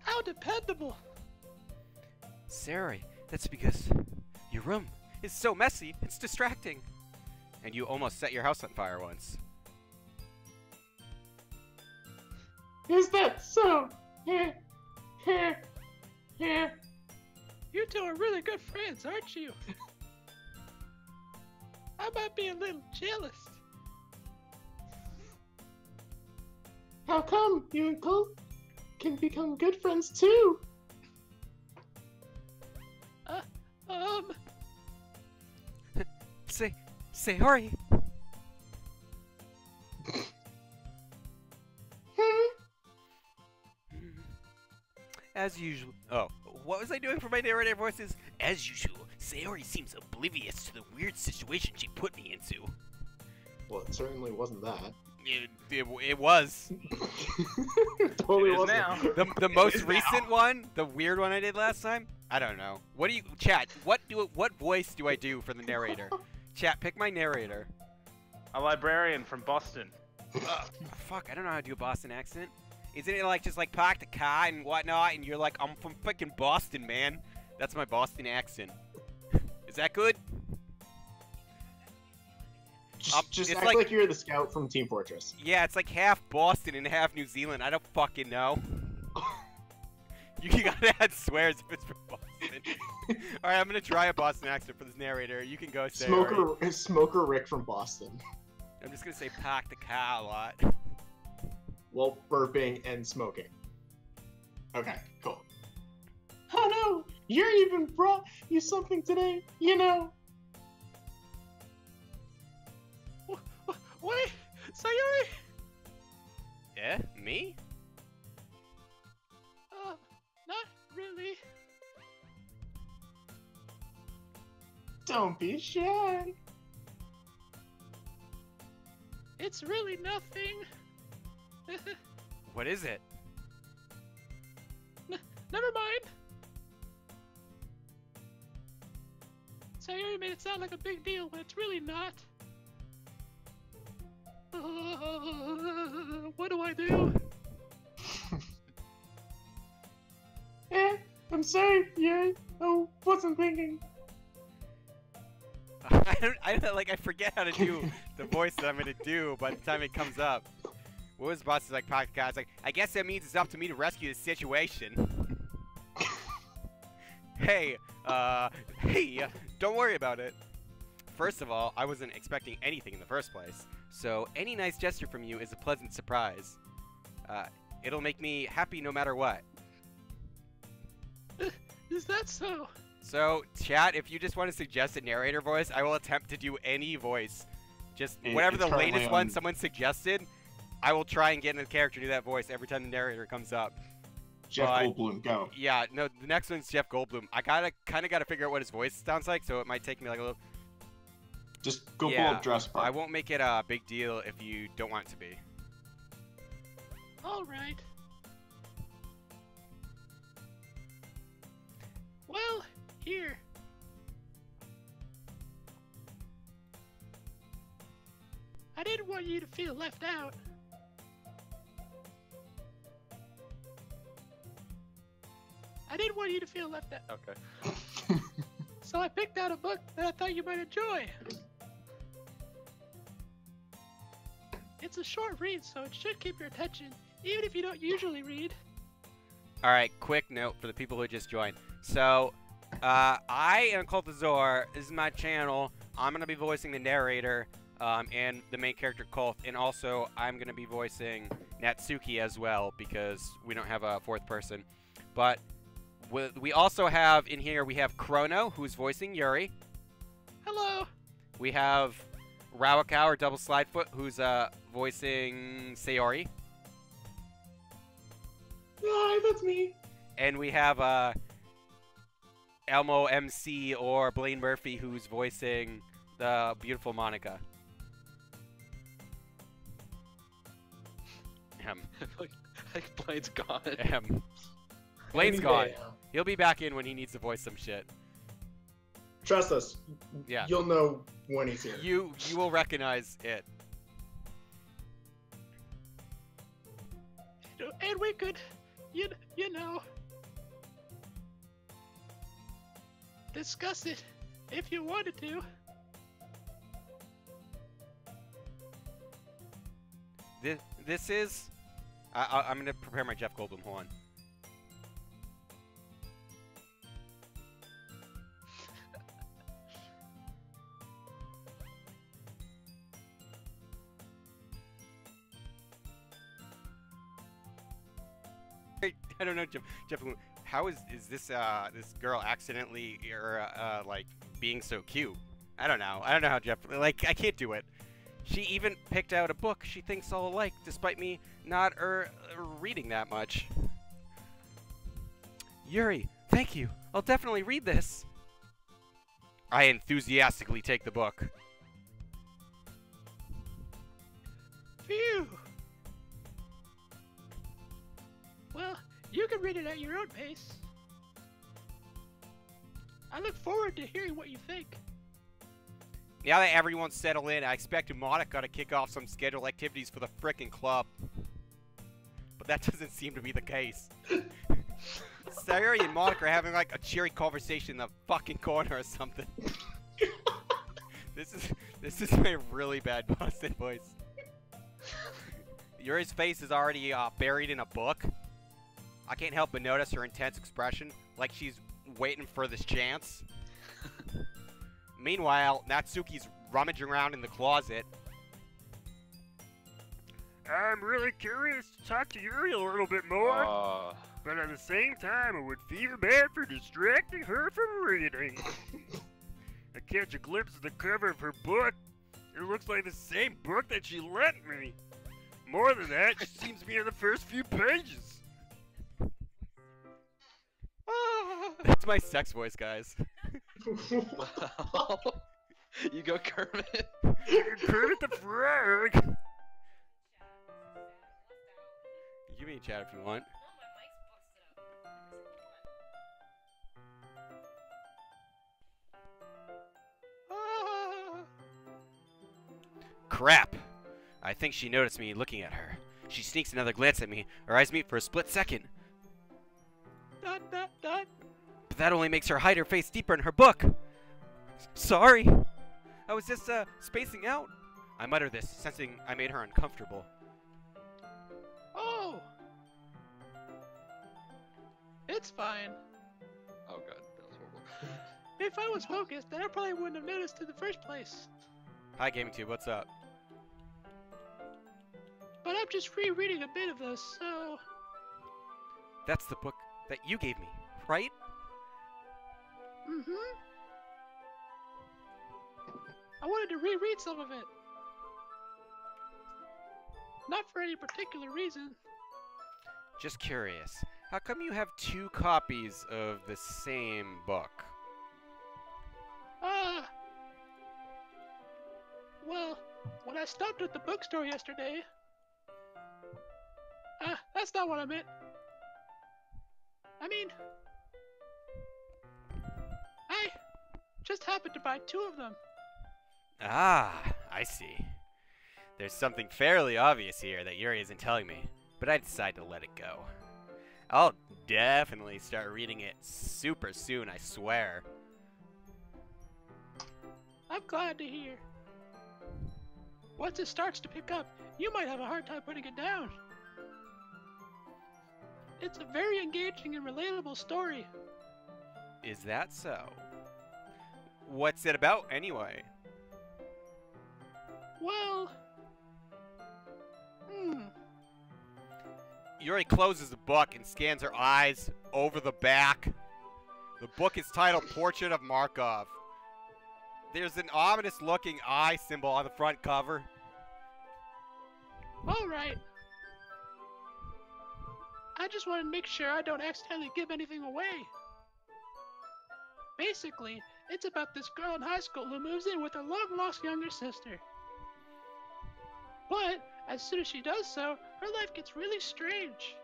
How dependable! Sarai, that's because your room is so messy, it's distracting. And you almost set your house on fire once. Is that so? Yeah. You two are really good friends, aren't you? I might be a little jealous. How come you and Colt can become good friends too? Sayori. Hmm? As usual. Oh, what was I doing for my narrator voices? As usual, Sayori seems oblivious to the weird situation she put me into. Well, it certainly wasn't that. It was. It totally It is wasn't. now. The most recent one, the weird one I did last time. I don't know. What do you, chat? What voice do I do for the narrator? Chat, pick my narrator. A librarian from Boston. Fuck, I don't know how to do a Boston accent. Isn't it like just like park the car and whatnot, and you're like, I'm from freaking Boston, man. That's my Boston accent. Is that good? Just it's act like you're the scout from Team Fortress. Yeah, it's like half Boston and half New Zealand. I don't fucking know. You gotta add swears if it's from Boston. Alright, I'm gonna try a Boston accent for this narrator. You can go say Smoker Rick from Boston. I'm just gonna say park the car a lot. While burping and smoking. Okay, cool. Oh no! Yuri even brought you something today, you know. Wait, Sayori? Yeah? Me? Not really. Don't be shy. It's really nothing. What is it? Never mind. Sayori made it sound like a big deal when it's really not. What do I do? I'm sorry, Yuri. I wasn't thinking. I forget how to do the voice that I'm gonna do by the time it comes up. What was boss's like podcast? Like, I guess that means it's up to me to rescue the situation. Hey, don't worry about it. First of all, I wasn't expecting anything in the first place, so any nice gesture from you is a pleasant surprise. It'll make me happy no matter what. Is that so? So, chat, if you just want to suggest a narrator voice, I will attempt to do any voice. Just whatever the latest one someone suggested, I will try and get in the character to do that voice every time the narrator comes up. Jeff Goldblum, go. Yeah, no, the next one's Jeff Goldblum. I kind of gotta figure out what his voice sounds like, so it might take me like a little. Just go pull up Dress Park. I won't make it a big deal if you don't want it to be. All right. Well, here. I didn't want you to feel left out. Okay. So I picked out a book that I thought you might enjoy. It's a short read, so it should keep your attention, even if you don't usually read. Alright, quick note for the people who just joined. So, I am Cultazor. This is my channel. I'm going to be voicing the narrator and the main character Colt, and also I'm going to be voicing Natsuki as well, because we don't have a fourth person. But we also have in here, we have Chrono, who's voicing Yuri. Hello. We have Rawakawa, or Double Slidefoot, who's voicing Sayori. Hi, that's me. And we have Elmo MC, or Blaine Murphy, who's voicing the beautiful Monica. Like Blaine's gone. Blaine's gone. He'll be back in when he needs to voice some shit. Trust us. Yeah. You'll know when he's here. You will recognize it. And we could, you know, discuss it if you wanted to. This is... I'm going to prepare my Jeff Goldblum. Hold on. I don't know, Jeff Goldblum. How is this this girl accidentally or like being so cute? I don't know. I don't know how Jeff. Like, I can't do it. She even picked out a book she thinks all alike, despite me not reading that much. Yuri, Thank you. I'll definitely read this. I enthusiastically take the book. Phew. Well, you can read it at your own pace. I look forward to hearing what you think. Now that everyone's settled in, I expect Monica to kick off some scheduled activities for the frickin' club. But that doesn't seem to be the case. Sayori and Monica are having like a cheery conversation in the fucking corner or something. This is my really bad Boston voice. Yuri's face is already buried in a book. I can't help but notice her intense expression, like she's waiting for this chance. Meanwhile, Natsuki's rummaging around in the closet. I'm really curious to talk to Yuri a little bit more, but at the same time, I would feel bad for distracting her from reading. I catch a glimpse of the cover of her book. It looks like the same book that she lent me. More than that, she seems to be in the first few pages. That's my sex voice, guys. You go Kermit. Kermit the Frog. You can chat if you want. Crap! I think she noticed me looking at her. She sneaks another glance at me. Our eyes meet for a split second. But that only makes her hide her face deeper in her book. Sorry. I was just, spacing out. I mutter this, sensing I made her uncomfortable. Oh! It's fine. Oh god, that was horrible. If I was focused, then I probably wouldn't have noticed in the first place. Hi, GamingTube, what's up? But I'm just rereading a bit of this, so... That's the book that you gave me, right? Mm-hmm. I wanted to reread some of it. Not for any particular reason. Just curious, how come you have 2 copies of the same book? Well, when I stopped at the bookstore yesterday... that's not what I meant. I mean... I just happened to buy 2 of them. Ah, I see. There's something fairly obvious here that Yuri isn't telling me, but I decide to let it go. I'll definitely start reading it super soon, I swear. I'm glad to hear. Once it starts to pick up, you might have a hard time putting it down. It's a very engaging and relatable story. Is that so? What's it about, anyway? Well... Yuri closes the book and scans her eyes over the back. The book is titled Portrait of Markov. There's an ominous-looking eye symbol on the front cover. Alright. I just want to make sure I don't accidentally give anything away. Basically, it's about this girl in high school who moves in with her long-lost younger sister. But, as soon as she does so, her life gets really strange.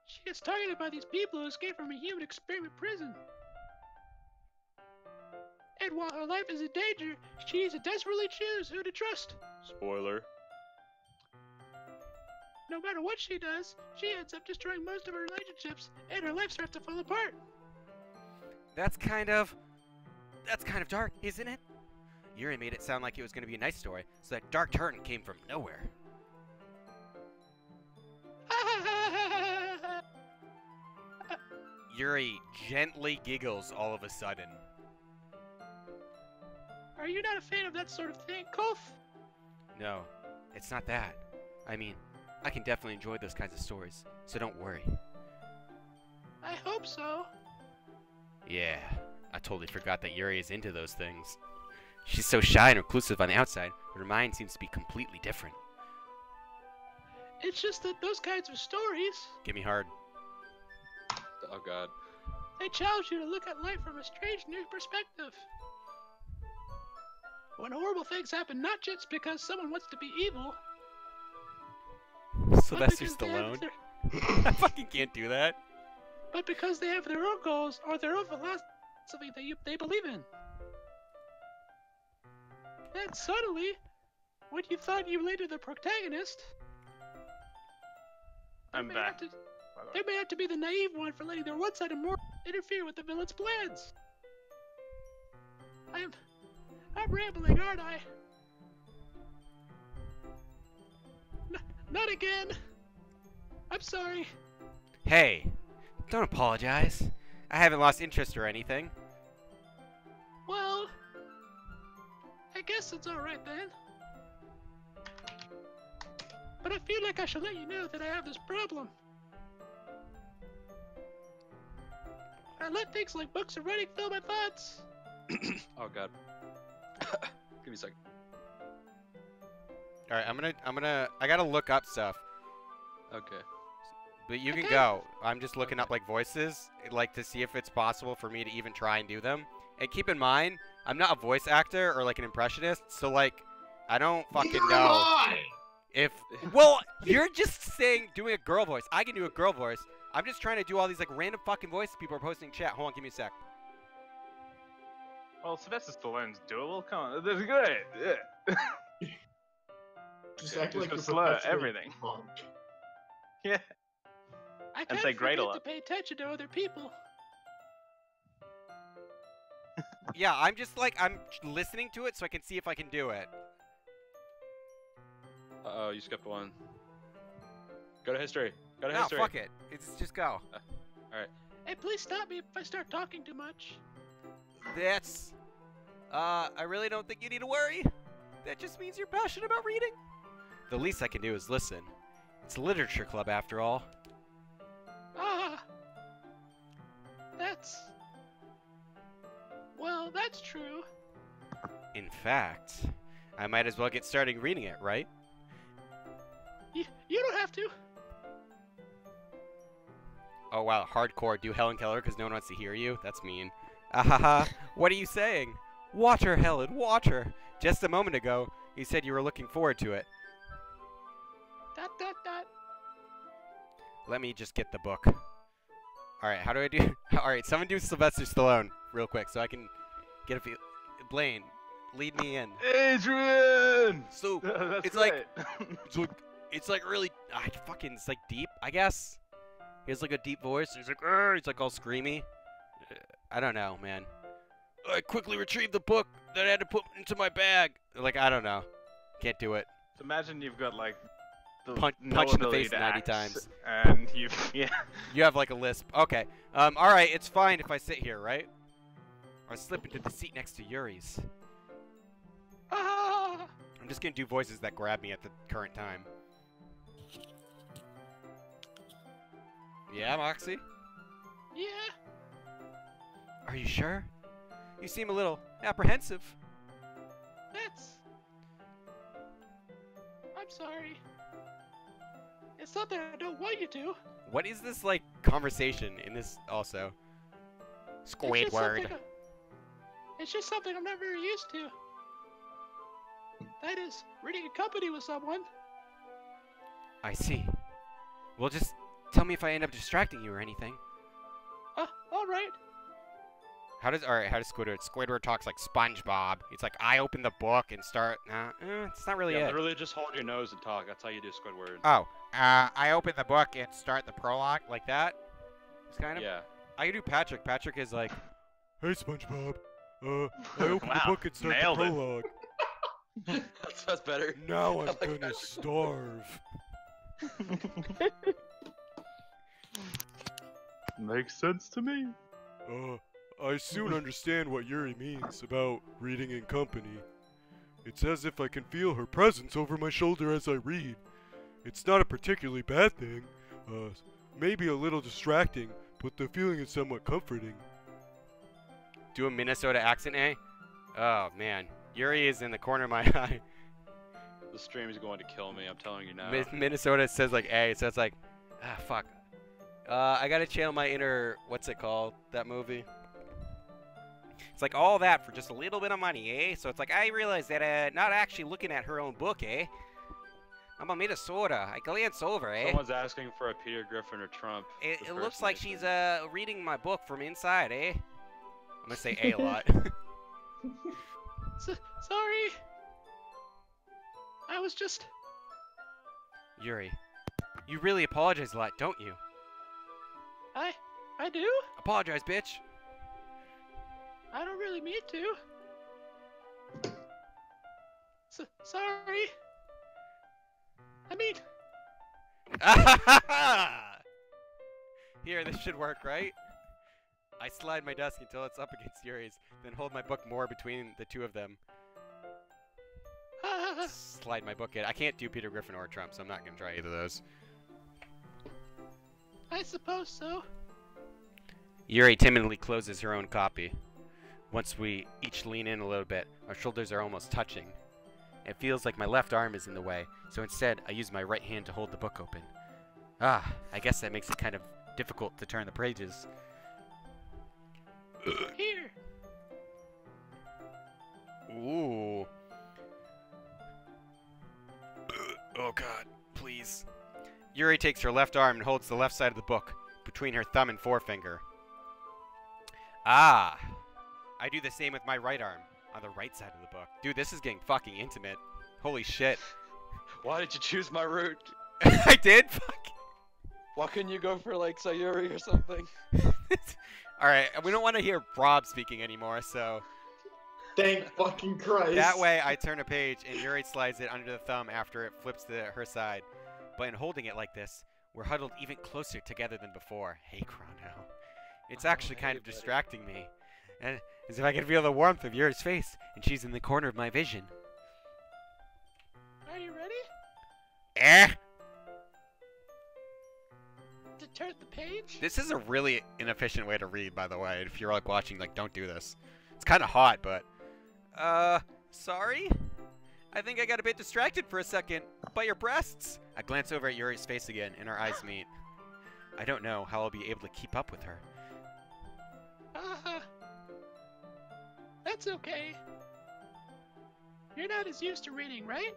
She gets targeted by these people who escaped from a human experiment prison. And while her life is in danger, she needs to desperately choose who to trust. Spoiler. No matter what she does, she ends up destroying most of her relationships, and her life starts to fall apart. That's kind of dark, isn't it? Yuri made it sound like it was going to be a nice story, so that dark turn came from nowhere. Yuri gently giggles all of a sudden. Are you not a fan of that sort of thing, Kof? No, it's not that. I mean, I can definitely enjoy those kinds of stories, so don't worry. I hope so. Yeah, I totally forgot that Yuri is into those things. She's so shy and reclusive on the outside, but her mind seems to be completely different. It's just that those kinds of stories... Get me hard. Oh god. They challenge you to look at life from a strange new perspective. When horrible things happen, not just because someone wants to be evil. Sylvester Stallone? I fucking can't do that. But because they have their own goals or their own philosophy that they believe in. Then suddenly, when you thought you related the protagonist, I'm back. They may have to be the naive one for letting their one-sided moral interfere with the villain's plans. I'm rambling, aren't I? Not again. I'm sorry. Hey, don't apologize. I haven't lost interest or anything. Well, I guess it's alright then. But I feel like I should let you know that I have this problem. I let things like books and writing fill my thoughts. Oh god. Give me a second. Alright, I gotta look up stuff. Okay. But you can go. I'm just looking up like voices, like to see if it's possible for me to even try and do them. And keep in mind, I'm not a voice actor or like an impressionist, so like, I don't fucking know. If, well, you're just saying, doing a girl voice. I can do a girl voice. I'm just trying to do all these like random fucking voices people are posting in chat. Hold on, give me a sec. Well, Sylvester Stallone's doable. Come on, that's good. Yeah. Just act like go you're slur perpetually everything. drunk. Yeah. I And can't say great a forget lot. to pay attention to other people. Yeah, I'm just like, I'm listening to it so I can see if I can do it. Uh-oh, you skipped one. Go to history. Go to No, history. fuck it. It's just go. Alright. Hey, please stop me if I start talking too much. That's, I really don't think you need to worry. That just means you're passionate about reading. The least I can do is listen. It's a literature club after all. Ah, well, that's true. In fact, I might as well get started reading it, right? You don't have to. Oh wow, hardcore, do Helen Keller because no one wants to hear you? That's mean. Ahaha, what are you saying? Water, Helen, water! Just a moment ago, you said you were looking forward to it. Dot. Let me just get the book. Alright, how do I do? Alright, someone do Sylvester Stallone real quick so I can get a feel. Blaine, lead me in. Adrian! So, That's it's great. like, it's like really, it's like deep, I guess. He has like a deep voice. He's like, he's like all screamy. I don't know, man. I quickly retrieved the book that I had to put into my bag. Like, I don't know. Can't do it. So imagine you've got like the Punch no in the ability face to 90 act, times. and yeah. You have like a lisp. Okay. Alright, it's fine if I sit here, right? Or I slip into the seat next to Yuri's. Ah, I'm just gonna do voices that grab me at the current time. Yeah, Moxie? yeah. Are you sure? You seem a little apprehensive. I'm sorry. It's not that I don't want you to. What is this, like, conversation in this also? Squidward. It's just something I'm not very used to. That is, reading a company with someone. I see. Well, just tell me if I end up distracting you or anything. Alright. How does Squidward? Squidward talks like SpongeBob. It's like, I open the book and start. It's not really Yeah, it. literally just hold your nose and talk. That's how you do Squidward. Oh, I open the book and start the prologue like that. It's kind of. Yeah. I can do Patrick. Patrick is like, hey SpongeBob, I open the Wow, book and start the nailed it. prologue. That's better. Now I'm I like gonna Patrick. starve. Makes sense to me. I soon understand what Yuri means about reading in company. It's as if I can feel her presence over my shoulder as I read. It's not a particularly bad thing. Maybe a little distracting, but the feeling is somewhat comforting. Do a Minnesota accent, eh? Oh man, Yuri is in the corner of my eye. The stream is going to kill me. I'm telling you now. Minnesota says like A, so it's like, fuck. I gotta channel my inner, what's it called, that movie? It's like all that for just a little bit of money, eh? So it's like, I realize that, not actually looking at her own book, eh? I'm a Minnesota. I glance over, eh? Someone's asking for a Peter Griffin or Trump. It looks like she's, reading my book from inside, eh? I'm gonna say a lot. Sorry. I was just... Yuri, you really apologize a lot, don't you? I do? Apologize, bitch. I don't really mean to. Sorry. I mean... Here, this should work, right? I slide my desk until it's up against Yuri's, then hold my book more between the two of them. Slide my book in. I can't do Peter Griffin or Trump, so I'm not going to try either of those. I suppose so. Yuri timidly closes her own copy. Once we each lean in a little bit, our shoulders are almost touching. It feels like my left arm is in the way, so instead I use my right hand to hold the book open. Ah, I guess that makes it kind of difficult to turn the pages. Here. Ooh. Oh god, please. Yuri takes her left arm and holds the left side of the book between her thumb and forefinger. Ah. I do the same with my right arm on the right side of the book. Dude, this is getting fucking intimate. Holy shit. Why did you choose my route? I did? Fuck. Why couldn't you go for like Sayuri or something? Alright, we don't want to hear Rob speaking anymore, so... Thank fucking Christ. That way I turn a page and Yuri slides it under the thumb after it flips to her side. But in holding it like this, we're huddled even closer together than before. Hey, Chrono. It's actually kind of distracting me. And as if I can feel the warmth of Yuri's face, and she's in the corner of my vision. Are you ready? Eh? To turn the page? This is a really inefficient way to read, by the way. If you're like watching, like, don't do this. It's kind of hot, but... sorry? I think I got a bit distracted for a second by your breasts. I glance over at Yuri's face again, and our eyes meet. I don't know how I'll be able to keep up with her. That's okay. You're not as used to reading, right?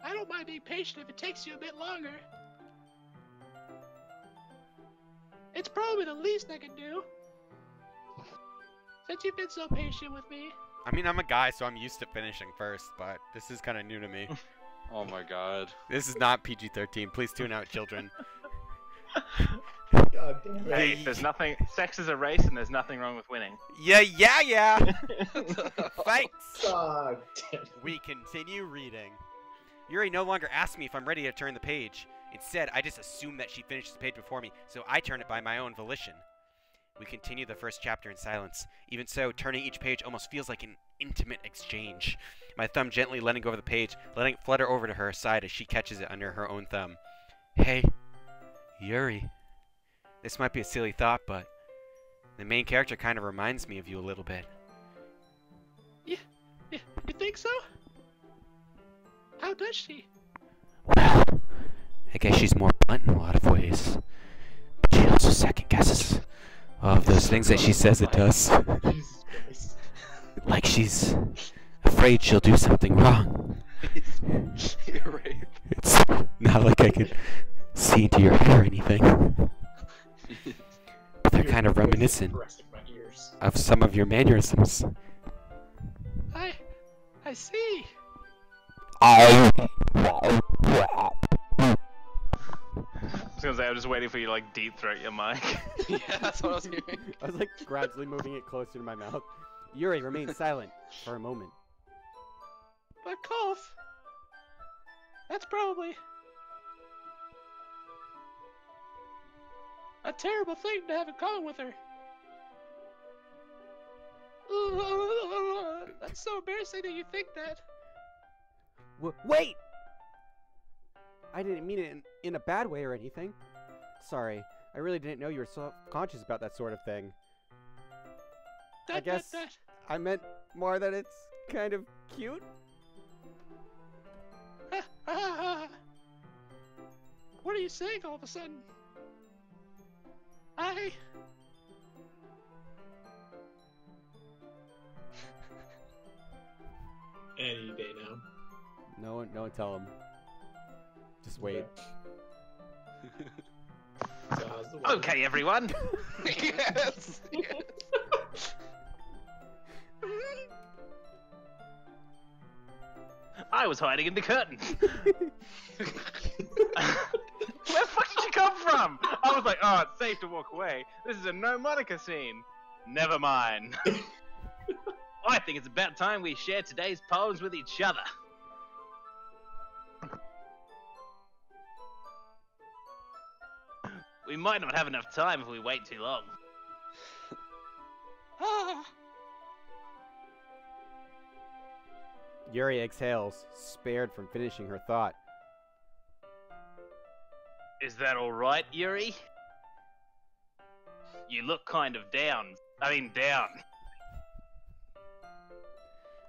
I don't mind being patient if it takes you a bit longer. It's probably the least I can do. Since you've been so patient with me. I mean, I'm a guy, so I'm used to finishing first, but this is kind of new to me. Oh my god. This is not PG-13. Please tune out, children. God damn it. Hey, there's nothing. Sex is a race, and there's nothing wrong with winning. Yeah. Thanks. God damn it. We continue reading. Yuri no longer asks me if I'm ready to turn the page. Instead, I just assume that she finishes the page before me, so I turn it by my own volition. We continue the first chapter in silence. Even so, turning each page almost feels like an intimate exchange. My thumb gently letting go of the page, letting it flutter over to her side as she catches it under her own thumb. Hey, Yuri. This might be a silly thought, but the main character kind of reminds me of you a little bit. Yeah, you think so? How does she? Well, I guess she's more blunt in a lot of ways. But she also second guesses all of those things that she says it does. Jesus Christ. Like she's afraid she'll do something wrong. You're right. It's not like I could see into your hair or anything. But they're kind of reminiscent of some of your mannerisms. I see. I was gonna say, I'm just waiting for you to like deep throat your mic. Yeah, that's what I was hearing. I was like gradually moving it closer to my mouth. Yuri remained silent for a moment. But cough. That's probably a terrible thing to have in common with her. That's so embarrassing that you think that. Wait! I didn't mean it in a bad way or anything. Sorry, I really didn't know you were so conscious about that sort of thing. I guess I meant more that it's kind of cute. What are you saying all of a sudden? Any day now. No one tell him. Just wait. So how's the weather? Okay, everyone. Yes. I was hiding in the curtain. Where the fuck did you come from? I was like, oh, it's safe to walk away. This is a no Monica scene. Never mind. I think it's about time we share today's poems with each other. We might not have enough time if we wait too long. Yuri exhales, spared from finishing her thought. Is that alright, Yuri? You look kind of down. Down.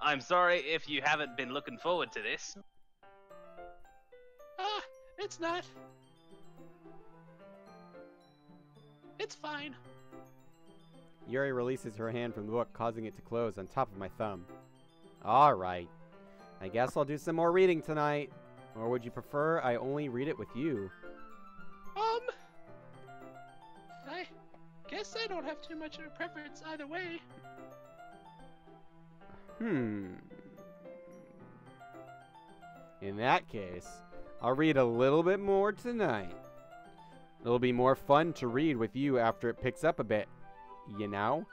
I'm sorry if you haven't been looking forward to this. It's not. It's fine. Yuri releases her hand from the book, causing it to close on top of my thumb. Alright. I guess I'll do some more reading tonight. Or would you prefer I only read it with you? I guess I don't have too much of a preference either way. In that case, I'll read a little bit more tonight. It'll be more fun to read with you after it picks up a bit, you know?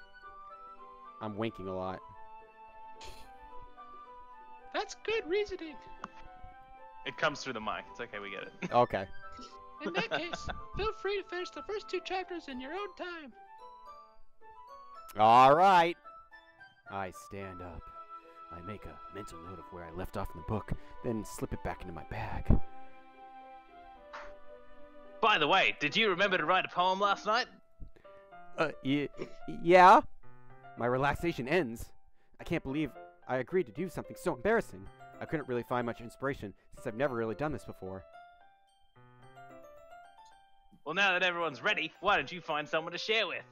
I'm winking a lot. That's good reasoning. It comes through the mic. It's okay, we get it. Okay. In that case, feel free to finish the first 2 chapters in your own time. Alright. I stand up. I make a mental note of where I left off in the book, then slip it back into my bag. By the way, did you remember to write a poem last night? Yeah? My relaxation ends. I can't believe I agreed to do something so embarrassing. I couldn't really find much inspiration since I've never really done this before. Well, now that everyone's ready, why don't you find someone to share with?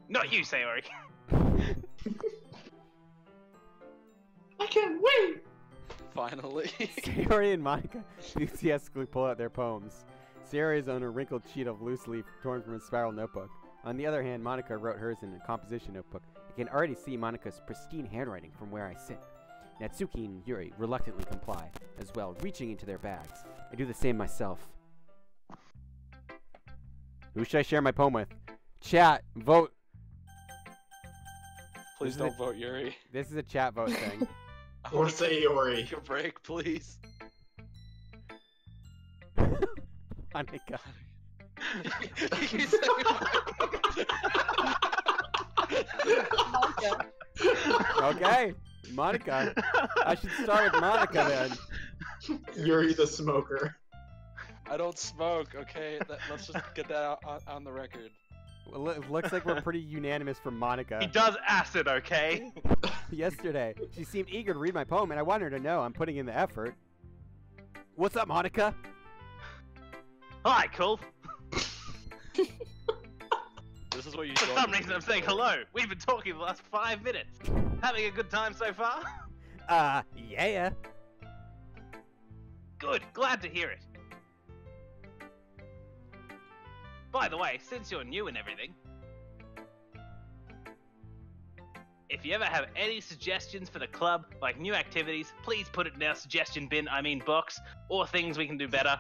Not you, Sayori. I can't wait! Finally. Sayori and Monica enthusiastically pull out their poems. Sayori is on a wrinkled sheet of loose leaf torn from a spiral notebook. On the other hand, Monica wrote hers in a composition notebook. I can already see Monica's pristine handwriting from where I sit. Natsuki and Yuri reluctantly comply, as well, reaching into their bags. I do the same myself. Who should I share my poem with? Chat, vote. Please don't vote Yuri. This is a chat vote thing. Or say Yuri. Take a break, please. Monica. Okay, Monica. I should start with Monica then. Yuri the smoker. I don't smoke, okay? Let's just get that on the record. Well, it looks like we're pretty unanimous for Monica. He does acid, okay? Yesterday, she seemed eager to read my poem, and I wanted her to know I'm putting in the effort. What's up, Monica? Hi, cool. This is what you For some reason I'm saying hello. We've been talking the last 5 minutes. Having a good time so far? Yeah. Good, glad to hear it. By the way, since you're new and everything, if you ever have any suggestions for the club, like new activities, please put it in our suggestion bin, box, or things we can do better,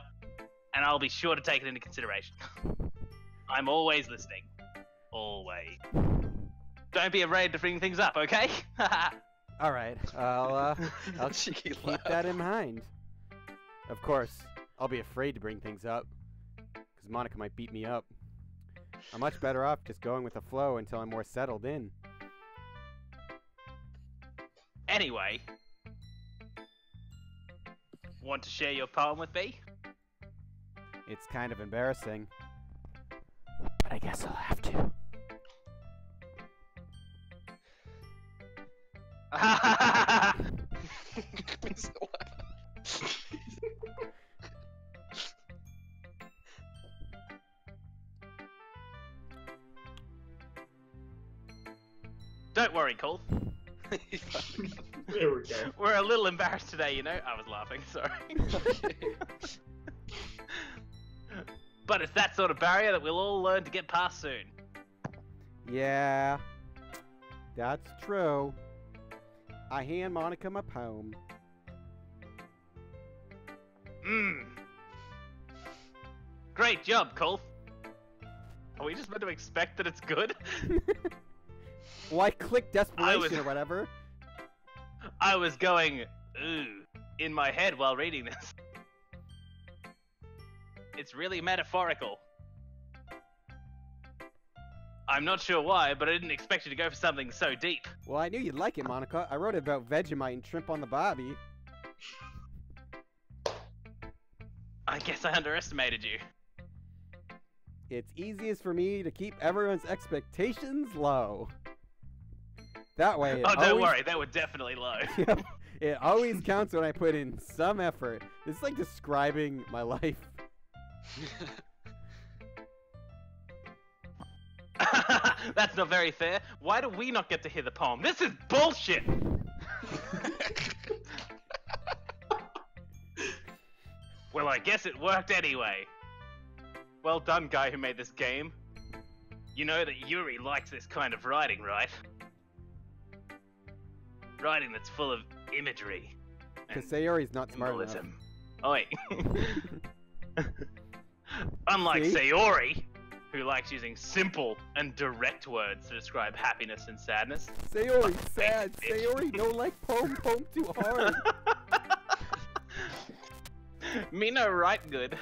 and I'll be sure to take it into consideration. I'm always listening. Always. Don't be afraid to bring things up, okay? Alright, I'll keep that in mind. Of course, I'll be afraid to bring things up, because Monica might beat me up. I'm much better off just going with the flow until I'm more settled in. Anyway, want to share your poem with me? It's kind of embarrassing, but I guess I'll have to. Don't worry, Cole. There we go. We're a little embarrassed today, you know? I was laughing, sorry. But it's that sort of barrier that we'll all learn to get past soon. Yeah, that's true. I hand Monica my poem. Great job, Cole. Are we just meant to expect that it's good? Well, I clicked desperation or whatever. I was going, ooh, in my head while reading this. It's really metaphorical. I'm not sure why, but I didn't expect you to go for something so deep. Well, I knew you'd like it, Monica. I wrote about Vegemite and shrimp on the barbie. I guess I underestimated you. It's easiest for me to keep everyone's expectations low. That way, Oh, don't worry, they were definitely low. It always counts when I put in some effort. It's like describing my life. That's not very fair. Why do we not get to hear the poem? This is bullshit! Well, I guess it worked anyway. Well done, guy who made this game. You know that Yuri likes this kind of writing, right? Writing that's full of imagery. Because Sayori's not smart enough. Symbolism. Oh, wait. Unlike Sayori, who likes using simple and direct words to describe happiness and sadness. Sayori, sad. Sayori, no like poem too hard. Me no write good.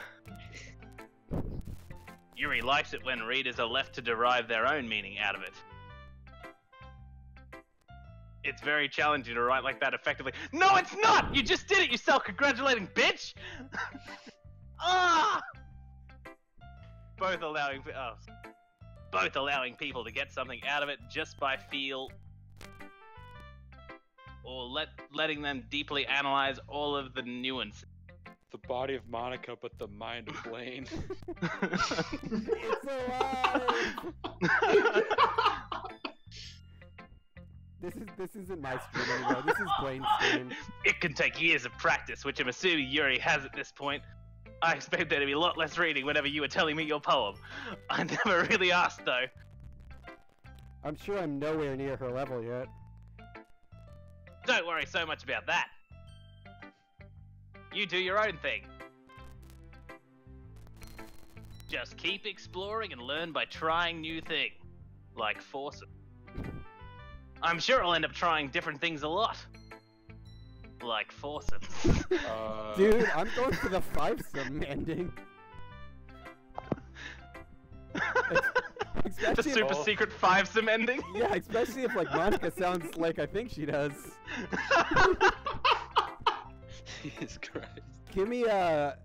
Yuri likes it when readers are left to derive their own meaning out of it. It's very challenging to write like that effectively. No, it's not! You just did it, you self-congratulating bitch! Ah! Both allowing people to get something out of it just by feel, or letting them deeply analyze all of the nuances. The body of Monica, but the mind of Blaine. It's alive! This isn't my stream anymore. This is Blaine's stream. It can take years of practice, which I'm assuming Yuri has at this point. I expect there to be a lot less reading whenever you were telling me your poem. I never really asked, though. I'm sure I'm nowhere near her level yet. Don't worry so much about that. You do your own thing. Just keep exploring and learn by trying new things, like foursome. I'm sure I'll end up trying different things a lot, like foursome. Dude, I'm going for the fivesome ending. The super secret fivesome ending? Yeah, especially if like Monica sounds like I think she does. Jesus Christ. Give me other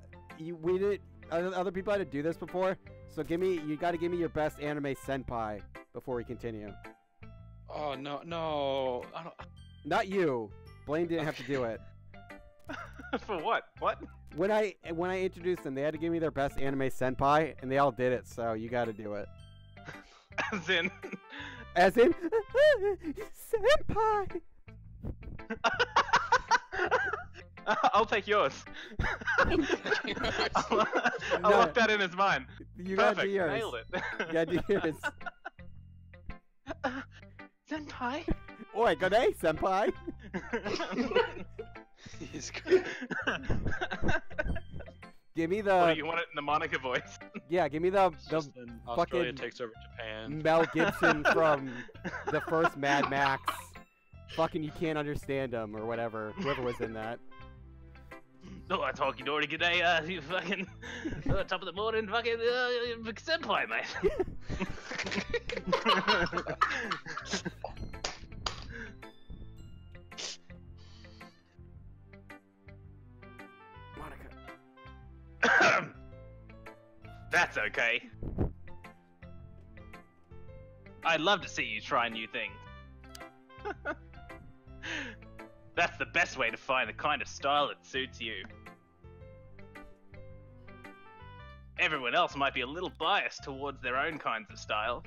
people had to do this before, so you gotta give me your best anime senpai before we continue. Oh no, I don't. Not you. Blaine didn't have to do it. For what? What? When I introduced them, they had to give me their best anime senpai, and they all did it. So you got to do it. As in, senpai. I'll take yours. I'll lock that in as mine. You Perfect. got to do yours. Nailed it. You got to do yours. Senpai. Oi, good day, senpai. He's great. Give me the. What, do you want it in the Monica voice? Yeah, give me the Australia fucking takes over Japan. Mel Gibson from the first Mad Max. Fucking, you can't understand him or whatever. Whoever was in that. No, I talk you already. Good day, you fucking top of the morning, fucking senpai, mate. Monica. That's okay. I'd love to see you try new things. That's the best way to find the kind of style that suits you. Everyone else might be a little biased towards their own kinds of styles.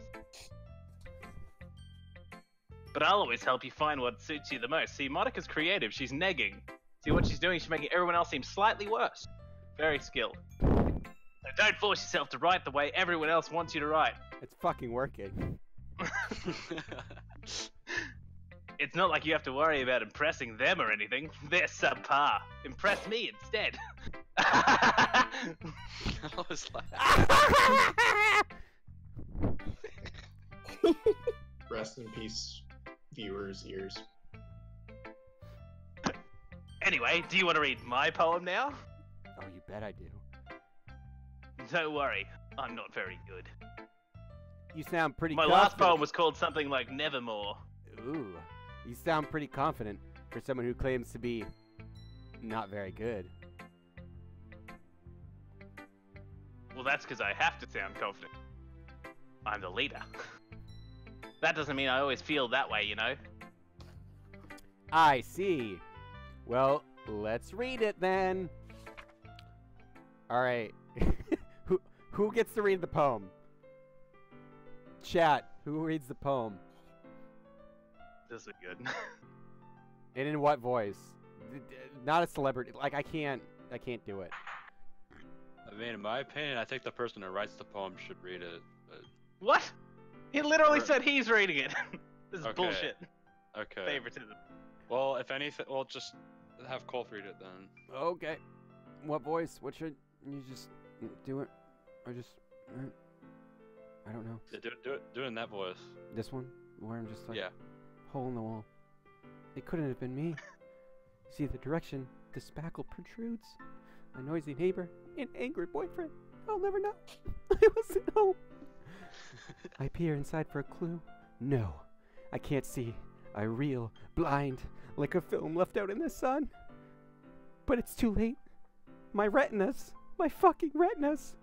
but I'll always help you find what suits you the most. See, Monica's creative. She's negging. See, what she's doing, she's making everyone else seem slightly worse. Very skilled. So don't force yourself to write the way everyone else wants you to write. It's fucking working. It's not like you have to worry about impressing them or anything. They're subpar. Impress me instead. I was like... Rest in peace, viewers' ears. Anyway, do you want to read my poem now? Oh, you bet I do. Don't worry, I'm not very good. You sound pretty My confident. last poem was called something like Nevermore. Ooh, you sound pretty confident for someone who claims to be not very good. Well, that's because I have to sound confident. I'm the leader. That doesn't mean I always feel that way, you know? I see. Well, let's read it then. All right. Who gets to read the poem? Chat, who reads the poem? This is good. And in what voice? Not a celebrity. Like I can't do it. I mean, in my opinion, I think the person who writes the poem should read it. But... What? He literally said he's reading it. This is Okay. bullshit. Okay. Favoritism. Well, if anything, well, just have Colt read it then. Okay. What voice? What should you just do it? Or just I don't know. Yeah, do it in that voice. This one? Where I'm just like Yeah. hole in the wall. It couldn't have been me. See the direction the spackle protrudes. A noisy neighbor, an angry boyfriend. I'll never know. I wasn't home. I peer inside for a clue. No, I can't see. I reel, blind, like a film left out in the sun. But it's too late. My retinas, my fucking retinas,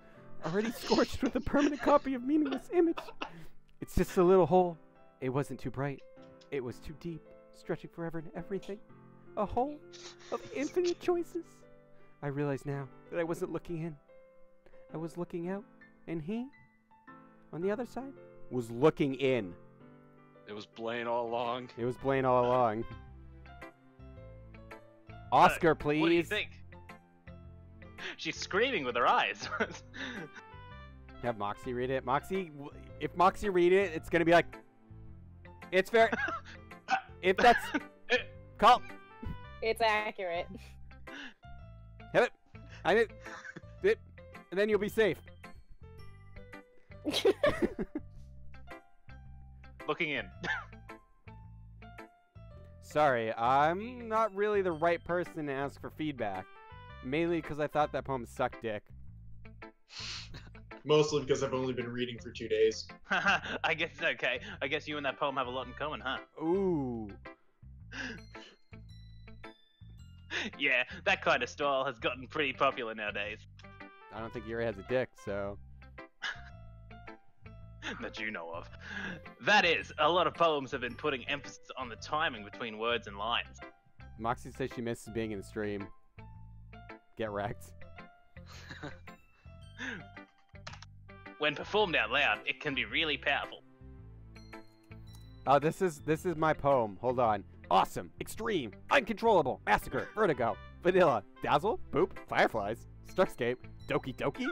already scorched with a permanent copy of meaningless image. It's just a little hole. It wasn't too bright. It was too deep, stretching forever into everything. A hole of infinite choices. I realize now that I wasn't looking in. I was looking out, and he, on the other side, was looking in. It was Blaine all along. It was Blaine all along. Oscar, please. What do you think? She's screaming with her eyes. Have Moxie read it. Moxie, if Moxie read it, it's gonna be like, it's fair. If that's call. It's accurate. Have it. I did it, and then you'll be safe. Looking in. Sorry, I'm not really the right person to ask for feedback. Mainly because I thought that poem sucked dick. Mostly because I've only been reading for 2 days. I guess it's okay. I guess you and that poem have a lot in common, huh? Ooh. Yeah, that kind of style has gotten pretty popular nowadays. I don't think Yuri has a dick, so... That you know of. That is, a lot of poems have been putting emphasis on the timing between words and lines. Moxie says she misses being in the stream. Get wrecked. When performed out loud, it can be really powerful. Oh, this is my poem. Hold on. Awesome, extreme, uncontrollable, massacre, vertigo, vanilla, dazzle, boop, fireflies, starscape, doki doki,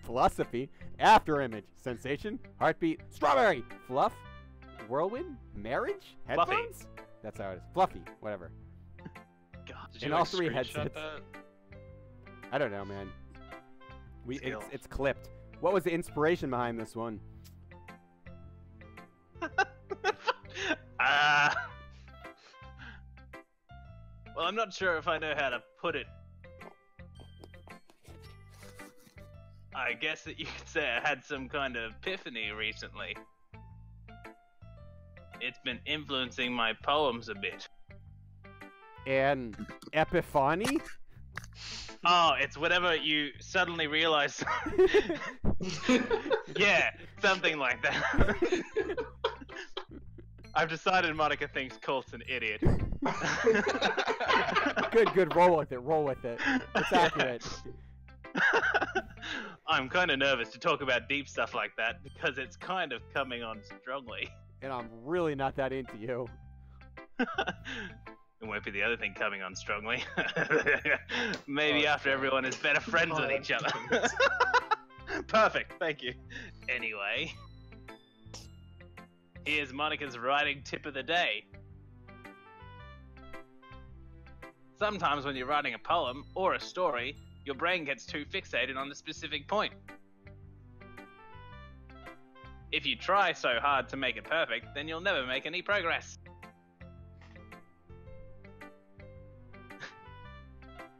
philosophy, afterimage, sensation, heartbeat, strawberry, fluff, whirlwind, marriage, headphones. Fluffy. That's how it is. Fluffy, whatever. God, Did you In like, all three screenshot headsets. that? I don't know, man. Skill. It's clipped. What was the inspiration behind this one? Well, I'm not sure if I know how to put it. I guess that you could say I had some kind of epiphany recently. It's been influencing my poems a bit. And epiphany? Oh, it's whenever you suddenly realize. Yeah, something like that. I've decided Monica thinks Colt's an idiot. Good. Roll with it. It's accurate. I'm kind of nervous to talk about deep stuff like that because it's kind of coming on strongly. And I'm really not that into you. It won't be the other thing coming on strongly. Maybe after everyone is better friends with each other. Perfect, thank you. Anyway, here's Monica's writing tip of the day. Sometimes when you're writing a poem or a story, your brain gets too fixated on a specific point. If you try so hard to make it perfect, then you'll never make any progress.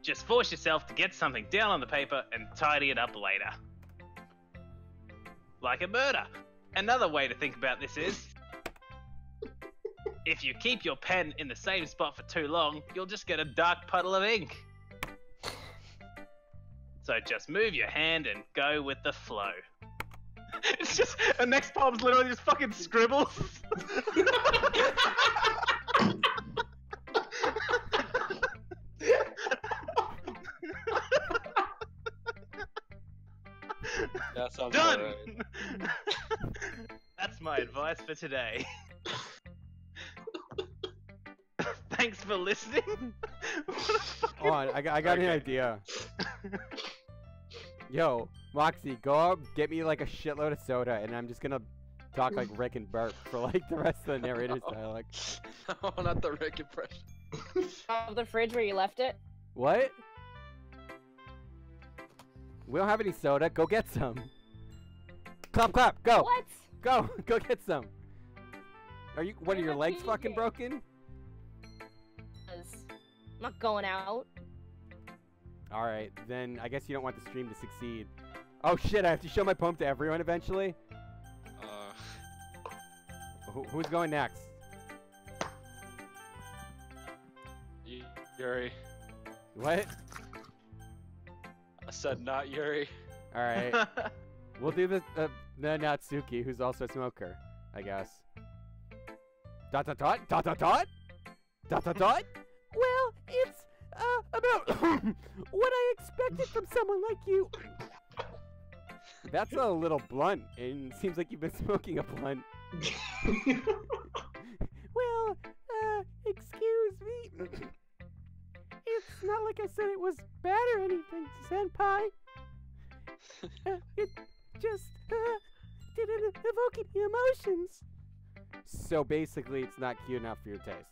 Just force yourself to get something down on the paper and tidy it up later. Like a murder. Another way to think about this is, if you keep your pen in the same spot for too long, you'll just get a dark puddle of ink. So just move your hand and go with the flow. It's just, the next poem's literally just fucking scribbles. That sounds done. Right. That's my advice for today. Thanks for listening. Hold on, I got an idea. Yo, Moxie, go up, get me like a shitload of soda, and I'm just gonna talk like Rick and Bert for like the rest of the narrator's dialogue. No, not the Rick impression. Of the fridge where you left it? What? We don't have any soda. Go get some. Clap, clap, go. What? Go get some. What are your legs fucking broken? I'm not going out. Alright, then I guess you don't want the stream to succeed. Oh shit, I have to show my poem to everyone eventually? Who's going next? Yuri. What? I said not Yuri. Alright. We'll do the Natsuki, who's also a smoker, I guess. Dot dot dot? Dot dot dot? Dot dot dot? Well, it's about what I expected from someone like you. That's a little blunt, and it seems like you've been smoking a blunt. Well, excuse me. It's not like I said it was bad or anything, senpai. It just didn't evoke any emotions. So basically, it's not cute enough for your tastes.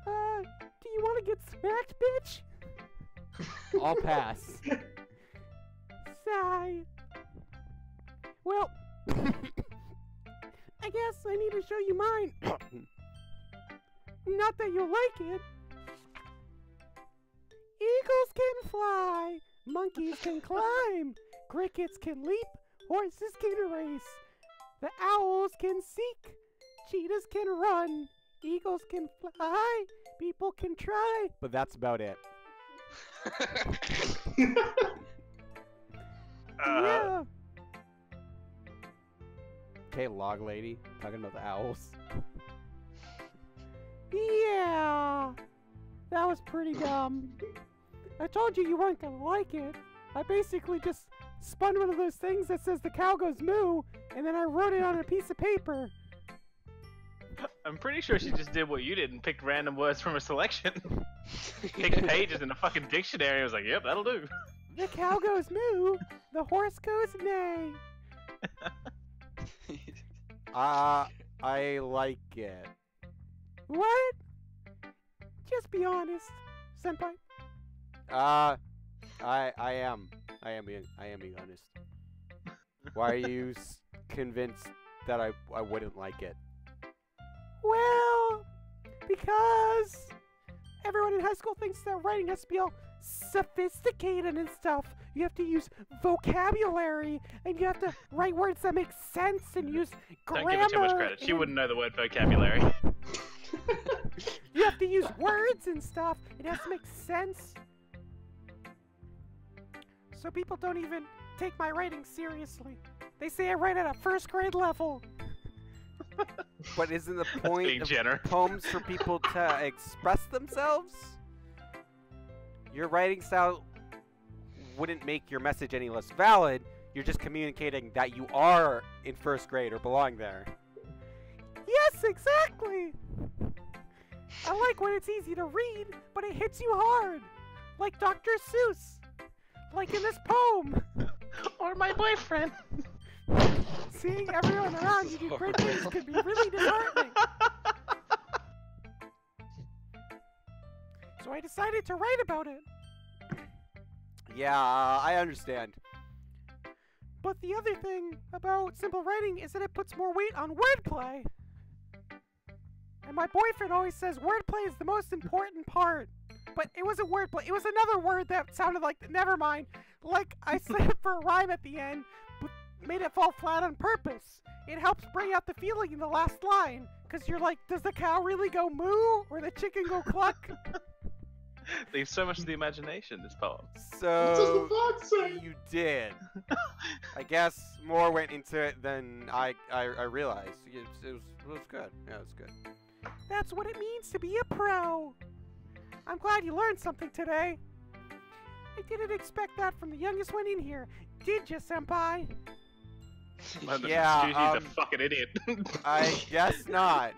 Do you want to get smacked, bitch? I'll pass. Sigh. Well, I guess I need to show you mine. Not that you'll like it. Eagles can fly, monkeys can climb, crickets can leap, horses can race, the owls can seek, cheetahs can run, eagles can fly, people can try. But that's about it. Yeah. Okay, log lady, talking about the owls. Yeah, that was pretty dumb. I told you weren't gonna like it. I basically just spun one of those things that says the cow goes moo, and then I wrote it on a piece of paper. I'm pretty sure she just did what you did and picked random words from a selection. Picked pages in a fucking dictionary. I was like, yep, that'll do. The cow goes moo, the horse goes neigh. I like it. What? Just be honest, senpai. I am being honest. Why are you convinced that I wouldn't like it? Well, because everyone in high school thinks that writing has to be all sophisticated and stuff. You have to use vocabulary, and you have to write words that make sense and use grammar. Don't give her too much credit. She wouldn't know the word vocabulary. You have to use words and stuff. It has to make sense. So people don't even take my writing seriously. They say I write at a first grade level. But isn't the point of poems for people to express themselves? Your writing style wouldn't make your message any less valid. You're just communicating that you are in first grade or belong there. Yes, exactly. I like when it's easy to read, but it hits you hard. Like Dr. Seuss. Like in this poem. Or my boyfriend. Seeing everyone around you do great things could be really disheartening. So I decided to write about it. Yeah, I understand. But the other thing about simple writing is that it puts more weight on wordplay. And my boyfriend always says wordplay is the most important part. But it wasn't wordplay. It was another word that sounded like, never mind. Like I said it for a rhyme at the end, but made it fall flat on purpose. It helps bring out the feeling in the last line. Because you're like, does the cow really go moo? Or the chicken go cluck? Leaves so much to the imagination, this poem. So, you did. I guess more went into it than I realized. It was good. Yeah, it was good. That's what it means to be a pro. I'm glad you learned something today. I didn't expect that from the youngest one in here. Did you, senpai? Yeah, He's a fucking idiot. I guess not.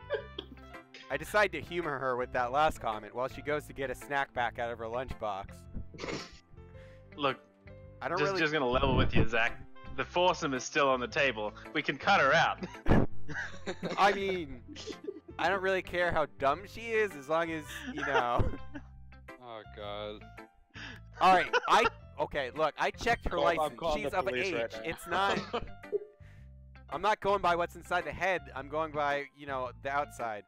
I decide to humor her with that last comment while she goes to get a snack back out of her lunchbox. Look, I don't just gonna level with you, Zach. The foursome is still on the table. We can cut her out. I mean, I don't really care how dumb she is as long as, you know. Oh god. Alright, okay, look, I checked her license. She's of age. Right now. It's not. I'm not going by what's inside the head. I'm going by, you know, the outside.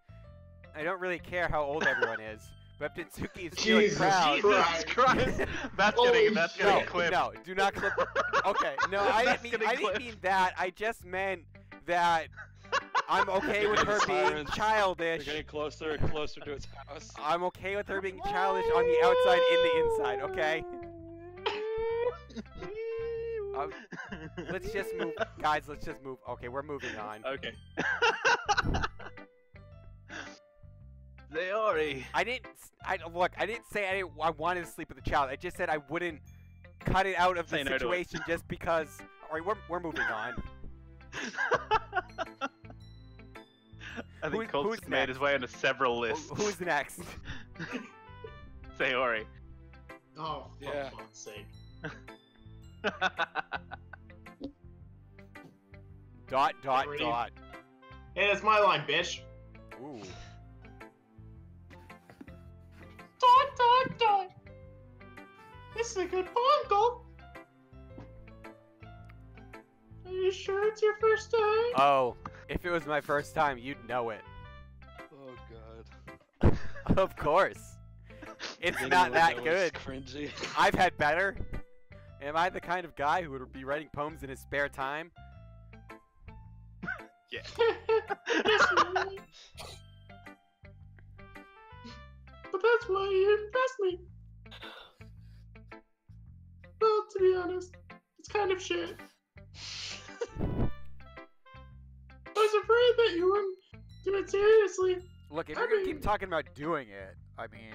I don't really care how old everyone is. But if Titsuki is feeling proud. Jesus Christ! That's getting clipped. No, do not clip. Okay, no, I didn't mean that. I just meant that I'm okay with her being childish. They're getting closer and closer to its house. I'm okay with her being childish on the outside and the inside, okay? Let's just move. Guys, let's just move. Okay, we're moving on. Okay. Yuri. I didn't say I wanted to sleep with a child. I just said I wouldn't cut it out of the situation just because. Alright, we're moving on. I think Colt's made his way into several lists. Who's next? Sayori. Oh, for Yeah. fuck's sake. Dot. Hey, that's my line, bitch. Ooh. Dot. This is a good poem, Gold. Are you sure it's your first time? Oh, if it was my first time, you'd know it. Oh god. Of course. It's not that good. Cringy. I've had better. Am I the kind of guy who would be writing poems in his spare time? Yeah. But that's why you impressed me. Well, to be honest, it's kind of shit. I was afraid that you wouldn't do it seriously. Look, if you're gonna keep talking about doing it, I mean...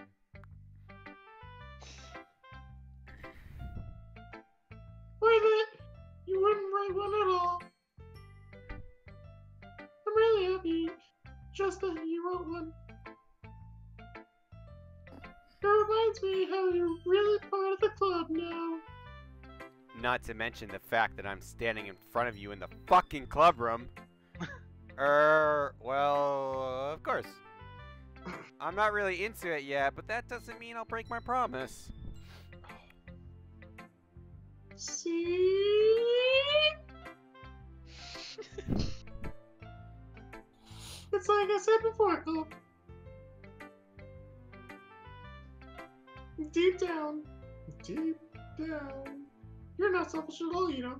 Or that you wouldn't write one at all. I'm really happy just that you wrote one. It reminds me how you're really part of the club now. Not to mention the fact that I'm standing in front of you in the fucking club room. Well, of course. I'm not really into it yet, but that doesn't mean I'll break my promise. See? It's like I said before, Club. Deep down, you're not selfish at all, you know.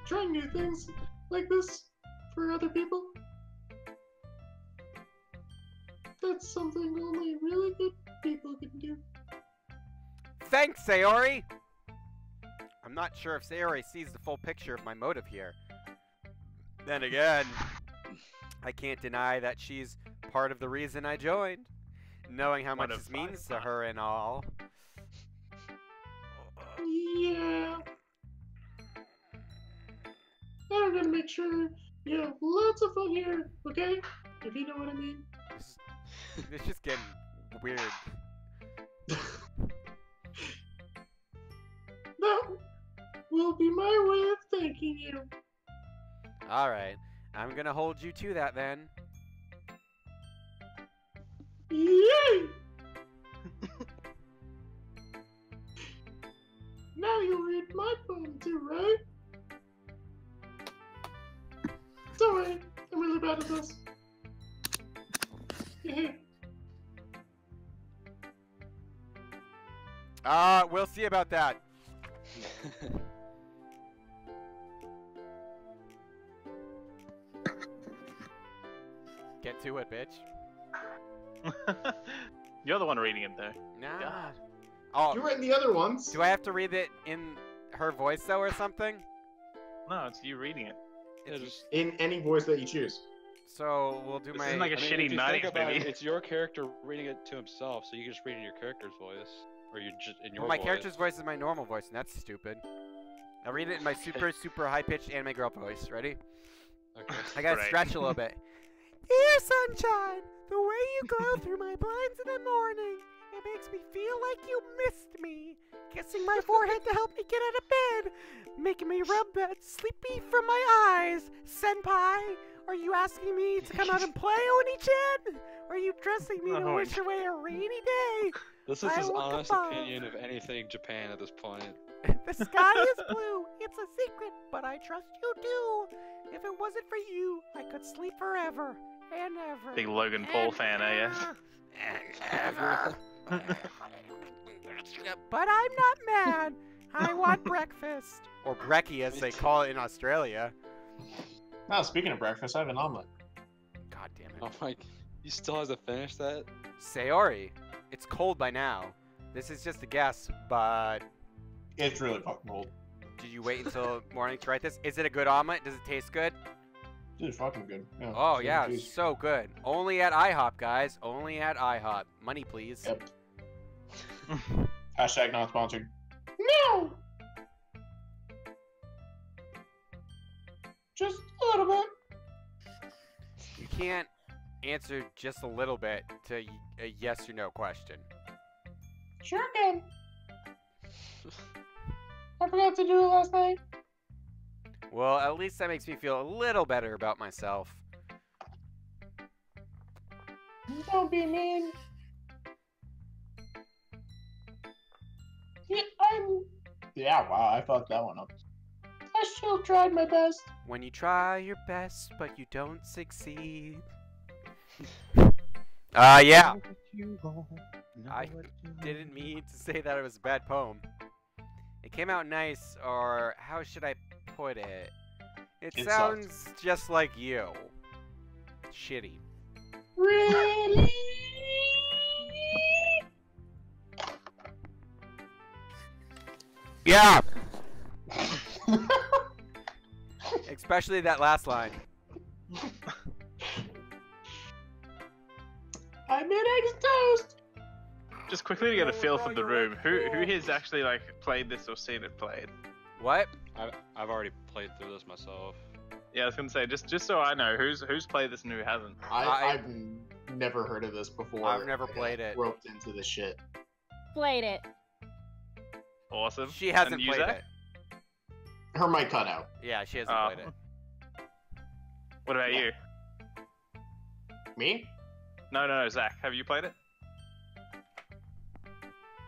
Trying new things like this for other people, that's something only really good people can do. Thanks, Sayori! I'm not sure if Sayori sees the full picture of my motive here. Then again, I can't deny that she's part of the reason I joined. Knowing how much this means to her and all. Yeah. I'm gonna make sure you have lots of fun here, okay? if you know what I mean. It's just getting weird. That will be my way of thanking you. Alright, I'm gonna hold you to that then. Yay! Now you'll read my poem too, right? Sorry, I'm really bad at this. We'll see about that. Get to it, bitch. You're the one reading it, though. Nah. God. Oh, You read the other ones. do I have to read it in her voice though, or something? No, it's you reading it. In any voice that you choose. So we'll do This my. isn't like a I mean, shitty if you 90s think about movie. it, it's your character reading it to himself, so you can just read it in your character's voice, or you just in your Well, my voice. character's voice is my normal voice, and that's stupid. I'll read it in my super high-pitched anime girl voice. Ready? Okay. I gotta Great. stretch a little bit. Dear sunshine, the way you glow through my blinds in the morning, it makes me feel like you missed me. Kissing my forehead to help me get out of bed, making me rub that sleepy from my eyes. Senpai, are you asking me to come out and play, Oni-chan? Are you dressing me to wish away a rainy day? This is I his woke honest up. opinion of anything Japan at this point. The sky is blue. It's a secret, but I trust you do. If it wasn't for you, I could sleep forever and ever. Big Logan Paul fan, eh? Ever. But I'm not mad. I want breakfast. Or brekkie, as they call it in Australia. Oh, speaking of breakfast, I have an omelet. God damn it. Oh my, you still have to finish that? Sayori, it's cold by now. This is just a guess, but It's really fucking cold. did you wait until morning to write this? Is it a good omelet? Does it taste good? It's fucking good. Yeah, Oh so yeah, juicy. so good. Only at IHOP, guys. Only at IHOP. Money, please. Yep. Hashtag not sponsored. No! Just a little bit. You can't answer just a little bit to a yes or no question. Sure can. I forgot to do it last night. Well, at least that makes me feel a little better about myself. Don't be mean. Yeah, wow, I fucked that one up. I still tried my best. When you try your best, but you don't succeed. Yeah. I didn't mean to say that it was a bad poem. It came out nice, or how should I put it? It It sounds just like you. Shitty. Really? Yeah! Especially that last line. I made eggs toast. Just quickly to get a feel for the room. Who has actually like played this or seen it played? What? I've already played through this myself. Yeah, I was gonna say just so I know who's played this and who hasn't. I've never heard of this before. I've never I got played it. Roped into this shit. Played it. Awesome. She hasn't And you, played Zach? it. Her mic cut out. Yeah, she hasn't Oh. played it. What about Yeah. you? Me? No, Zach. Have you played it?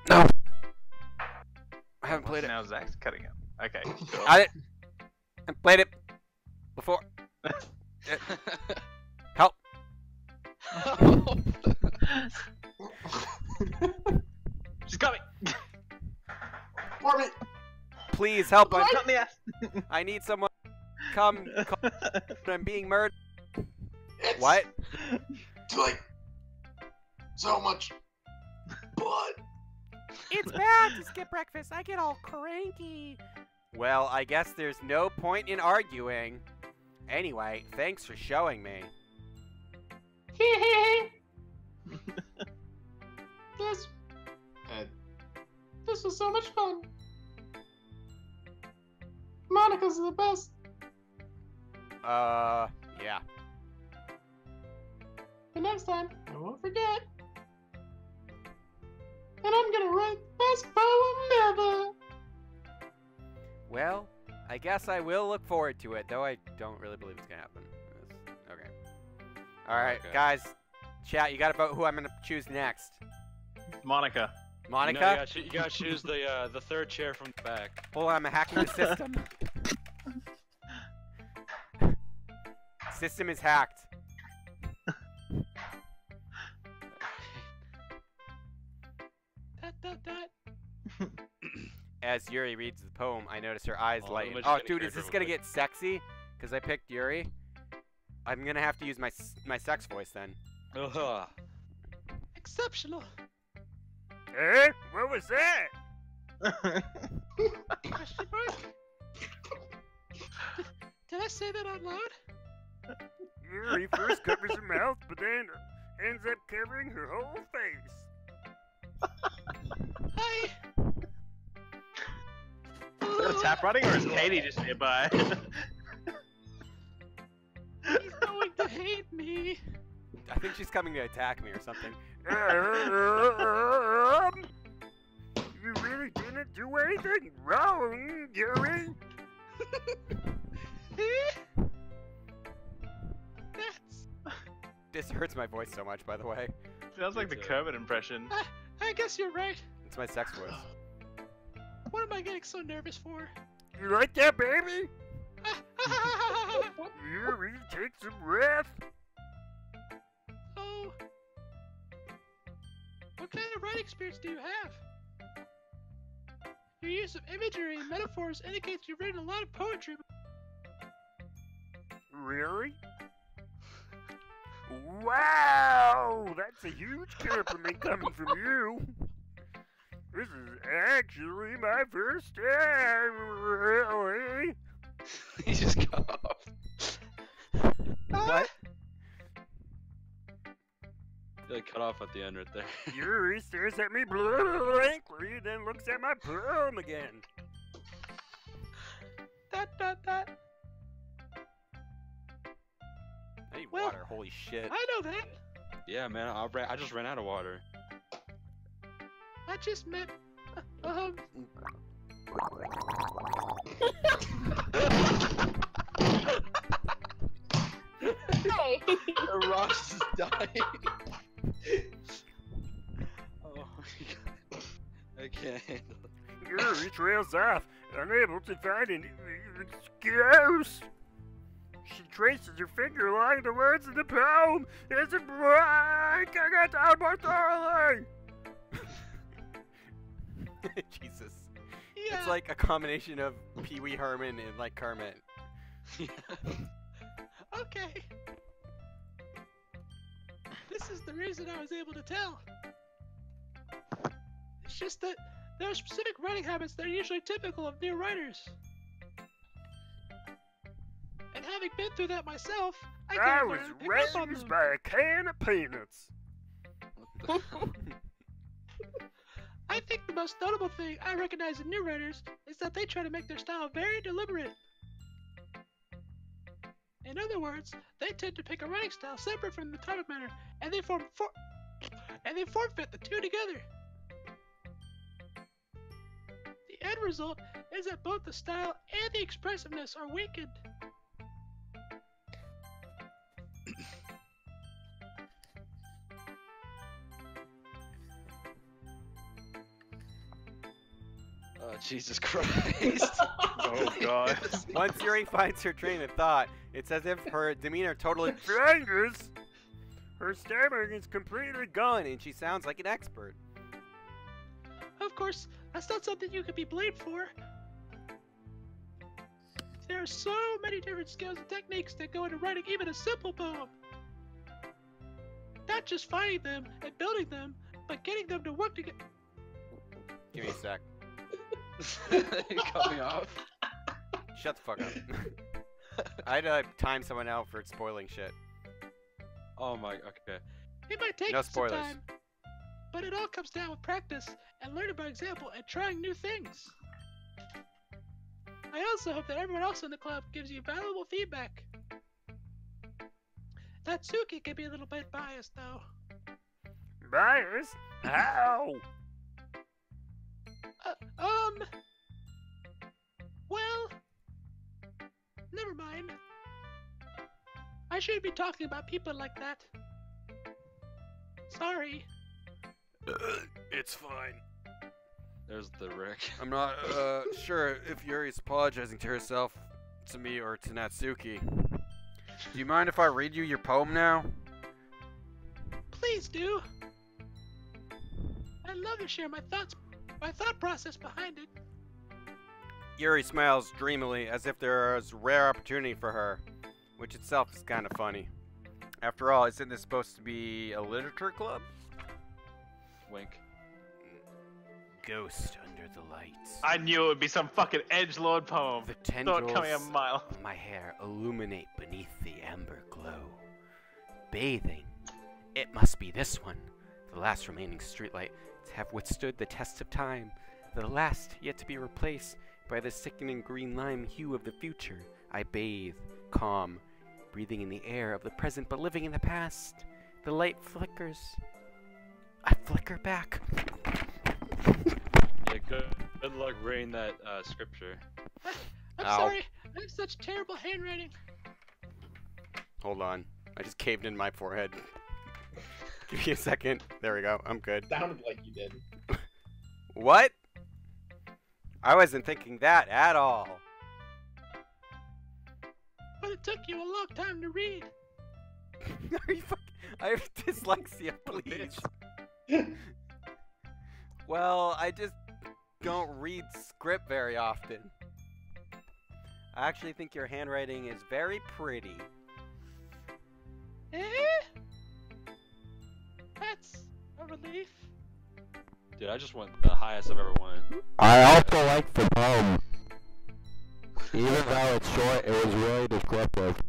No. I haven't played it. Now Zach's cutting out. Okay. Cool. I played it before. Help. She's got me. For me. Please help. Cut in the ass. I need someone. Come. I'm being murdered. It's What? like so much blood. It's bad to skip breakfast. I get all cranky. Well, I guess there's no point in arguing. Anyway, thanks for showing me. This this was so much fun. Monica's the best. Yeah. But next time, I won't forget. And I'm gonna write the best poem ever. Well, I guess I will look forward to it, though I don't really believe it's gonna happen. Okay. Alright, Okay. guys. Chat, you gotta vote who I'm gonna choose next. Monica. Monica? No, you gotta choose the third chair from the back. Hold on, I'm hacking the system. System is hacked. As Yuri reads the poem, I notice her eyes lighten. let's Oh, get a dude, is this character gonna real get sexy? Because I picked Yuri. I'm gonna have to use my sex voice then. Ugh. Exceptional. Eh? What was that? Question mark? Did I say that out loud? Yuri first covers her mouth, but then ends up covering her whole face. Hi. Is that a tap running or is Katie just nearby? He's going to hate me. I think she's coming to attack me or something. You really didn't do anything wrong, Yuri. This hurts my voice so much, by the way. Sounds like the Kermit impression. I guess you're right. It's my sex voice. What am I getting so nervous for? You like that, baby? Yuri, take some breath. Oh. What kind of writing experience do you have? Your use of imagery and metaphors indicates you've written a lot of poetry. Really? Wow! That's a huge compliment coming from you. This is actually my first time, really. He just coughed. What? They cut off at the end right there. Yuri stares at me blankly, then looks at my poem again. Dot. I need Well, water, holy shit. I know that. Yeah, man, I just ran out of water. I just meant, Hey. Ross is dying. Oh my god. I can't handle it. Yuri trails off, unable to find an excuse. She traces her finger along the words of the poem as a breaking it down more thoroughly. Jesus. yeah. It's like a combination of Pee Wee Herman and like Kermit. Okay. This is the reason I was able to tell. It's just that there are specific writing habits that are usually typical of new writers. And having been through that myself, I I can't was pick up on raised them. by a can of peanuts. I think the most notable thing I recognize in new writers is that they try to make their style very deliberate. In other words, they tend to pick a writing style separate from the topic matter, and they forfeit the two together. The end result is that both the style and the expressiveness are weakened. Oh, Jesus Christ. Oh god. Once Yuri finds her train of thought, it's as if her demeanor totally Changes. her stammering is completely gone and she sounds like an expert. Of course, that's not something you can be blamed for. There are so many different skills and techniques that go into writing even a simple poem. Not just finding them and building them, but getting them to work together. Give me a sec. You cut me off. Shut the fuck up. I had to time someone out for spoiling shit. Oh my, okay. It might take No some spoilers. time, but it all comes down with practice and learning by example and trying new things. I also hope that everyone else in the club gives you valuable feedback. Natsuki can be a little bit biased, though. Bias? How? Well, never mind. I shouldn't be talking about people like that. Sorry. It's fine. There's the Rick. I'm not sure if Yuri's apologizing to herself, to me, or to Natsuki. Do you mind if I read you your poem now? Please do. I'd love to share my thought process behind it. Yuri smiles dreamily as if there is rare opportunity for her, which itself is kind of funny. After all, isn't this supposed to be a literature club? Wink. Ghost under the lights. I knew it would be some fucking edgelord poem. The Saw tendrils it coming a mile. of my hair illuminate beneath the amber glow. Bathing. It must be this one. The last remaining streetlight to have withstood the test of time. The last yet to be replaced by the sickening green lime hue of the future. I bathe, calm, breathing in the air of the present but living in the past. The light flickers. I flicker back. Yeah, good luck reading that scripture. I'm Ow. sorry. I have such terrible handwriting. Hold on. I just caved in my forehead. Give me a second. There we go. I'm good. Sounded like you did. What? I wasn't thinking that at all. But it took you a long time to read. Are you fucking... I have dyslexia, please. Well, I just don't read script very often. I actually think your handwriting is very pretty. Eh? That's a relief. Dude, I just went the highest I've ever won. I also like the poem. Even though it's short, it was really descriptive.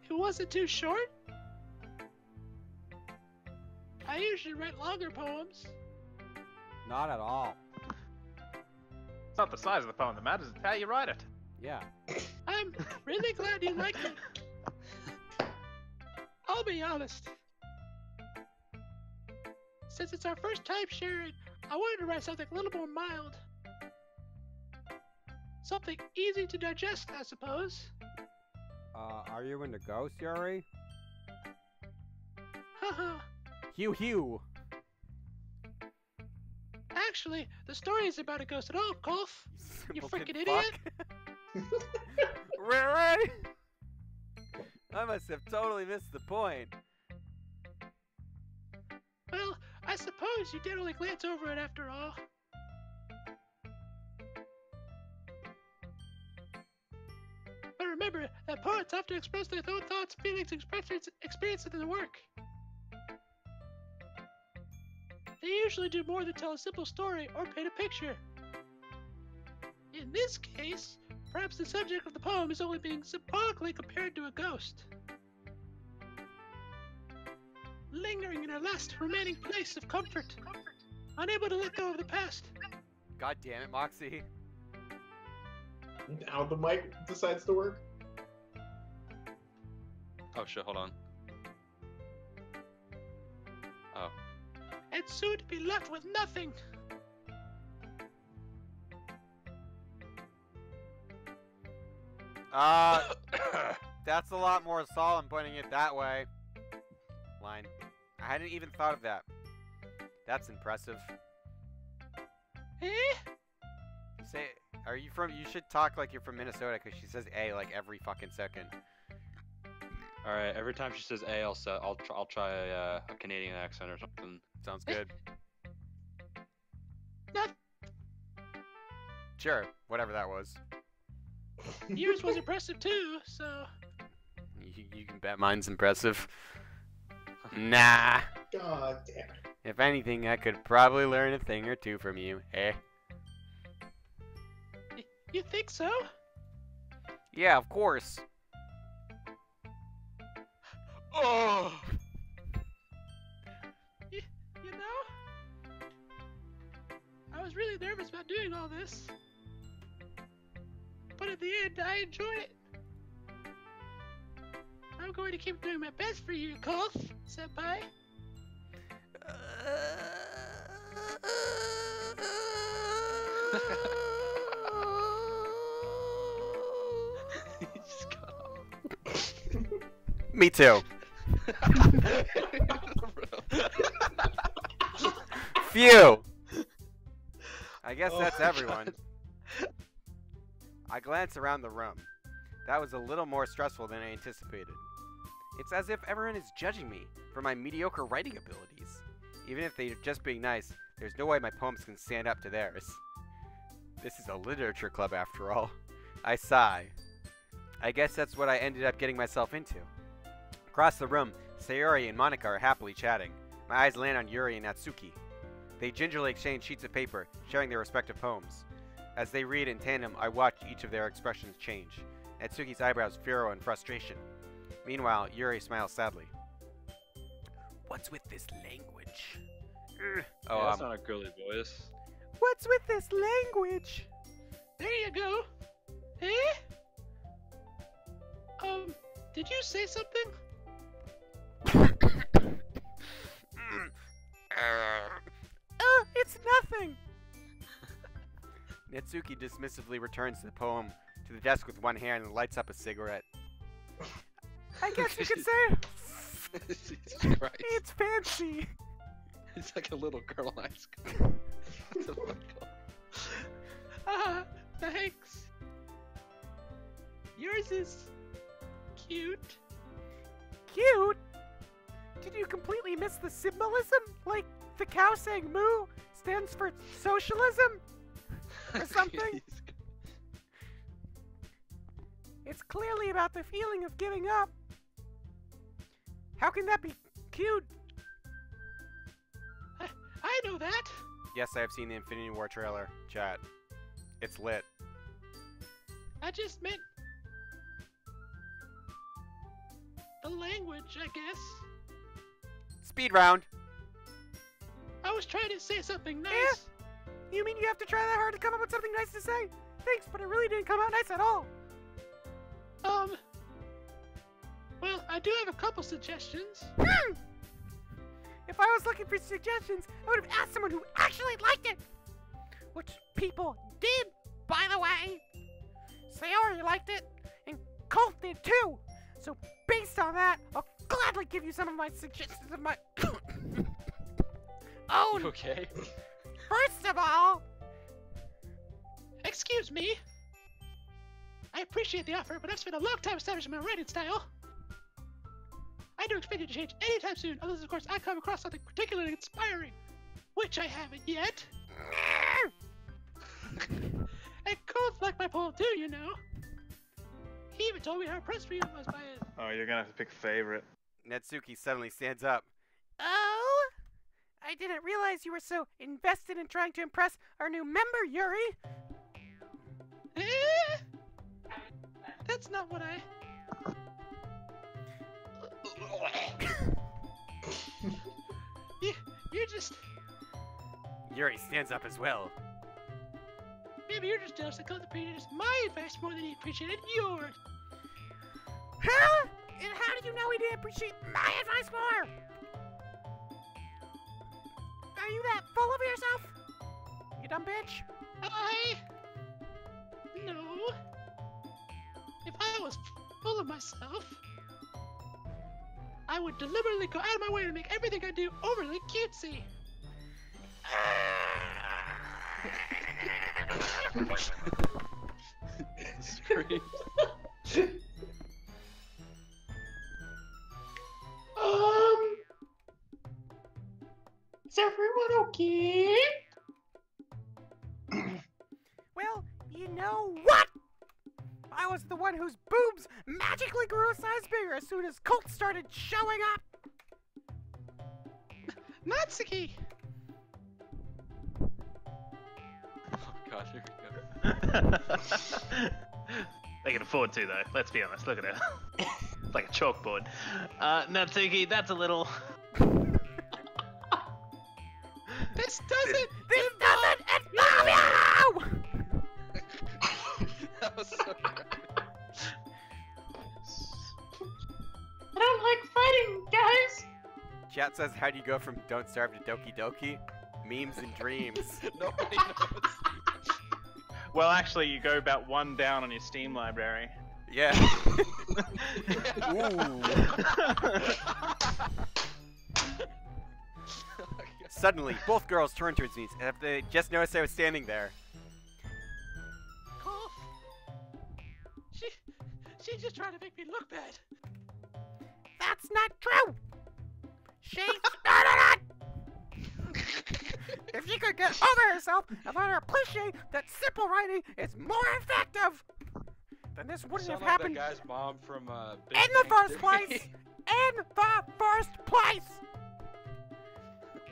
It wasn't too short. I usually write longer poems. Not at all. It's not the size of the poem that matters, it's how you write it. Yeah. I'm really glad you liked it. I'll be honest. Since it's our first time sharing, I wanted to write something a little more mild. Something easy to digest, I suppose. Are you into ghosts, Yuri? Haha. Hugh. Actually, the story isn't about a ghost at all, Kolf. You freaking idiot. Really? I must have totally missed the point. Well, I suppose you did only glance over it after all. But remember that poets often express their own thoughts, feelings, and experiences in their work. They usually do more than tell a simple story or paint a picture. In this case, perhaps the subject of the poem is only being symbolically compared to a ghost. Lingering in a last remaining place of comfort, unable to let go of the past. God damn it, Moxie. Now the mic decides to work. Oh shit, hold on. Oh. And soon to be left with nothing. That's a lot more solemn putting it that way. Line. I hadn't even thought of that. That's impressive. Eh? Say, are you from? You should talk like you're from Minnesota, because she says "a" like every fucking second. All right, every time she says "a," I'll try a Canadian accent or something. Sounds good. Not. Sure, whatever that was. Yours was impressive too, so. You can bet mine's impressive. Nah. God damn it. If anything, I could probably learn a thing or two from you, eh? You think so? Yeah, of course. Oh. You know, I was really nervous about doing all this, but at the end, I enjoyed it. I'm going to keep doing my best for you, Colt, senpai. Me too. Phew. I guess that's everyone. I glance around the room. That was a little more stressful than I anticipated. It's as if everyone is judging me for my mediocre writing abilities. Even if they're just being nice, there's no way my poems can stand up to theirs. This is a literature club after all. I sigh. I guess that's what I ended up getting myself into. Across the room, Sayori and Monica are happily chatting. My eyes land on Yuri and Natsuki. They gingerly exchange sheets of paper, sharing their respective poems. As they read in tandem, I watch each of their expressions change. Natsuki's eyebrows furrow in frustration. Meanwhile, Yuri smiles sadly. What's with this language? Oh, that's not a girly voice. What's with this language? There you go. Eh? Did you say something? It's nothing. Natsuki dismissively returns the poem to the desk with one hand and lights up a cigarette. I guess you could say Jesus Christ. it's fancy. It's like a little girl in high school. What's the fuck called? Thanks. Yours is cute. Cute? Did you completely miss the symbolism? Like the cow saying moo stands for socialism? Or something? It's clearly about the feeling of giving up. How can that be cute? I know that. Yes, I have seen the Infinity War trailer. Chat. It's lit. I just meant the language, I guess. Speed round. I was trying to say something nice. You mean you have to try that hard to come up with something nice to say? Thanks, but it really didn't come out nice at all. Well, I do have a couple suggestions. If I was looking for suggestions, I would have asked someone who actually liked it. Which people did, by the way. Sayori liked it, and Colt did too. So based on that, I'll gladly give you some of my suggestions of my own. Okay. First of all... Excuse me. I appreciate the offer, but I've spent a long time establishing my writing style. I don't expect it to change anytime soon, unless of course I come across something particularly inspiring, which I haven't yet. And Colt liked my poem too, you know. He even told me how impressed he was by it. Oh, you're gonna have to pick a favorite. Natsuki suddenly stands up. Oh? I didn't realize you were so invested in trying to impress our new member, Yuri. That's not what I... You're just... Yuri stands up as well. Maybe you're just jealous that Colt appreciated my advice more than he appreciated yours. Huh? And how did you know he didn't appreciate my advice more? Are you that full of yourself? You dumb bitch. No. If I was full of myself, I would deliberately go out of my way to make everything I do overly cutesy. Scream. Is everyone okay? Well, you know what? I was the one whose boobs magically grew a size bigger as soon as Colt started showing up. Natsuki! Oh god, here we go. They can afford to, though. Let's be honest. Look at it. It's like a chalkboard. Natsuki, that's a little... This doesn't involve you! That was so good. chat says, how do you go from Don't Starve to Doki Doki? Memes and dreams. Nobody knows. Well, actually, you go about one down on your Steam library. Yeah. Suddenly, both girls turned towards me as if they just noticed I was standing there. Cough. She's just trying to make me look bad. That's not true! She started it! If she could get over herself and let her appreciate that simple writing is more effective, then this wouldn't have happened That guy's mom from Big in the Bang first Theory. place! In the first place!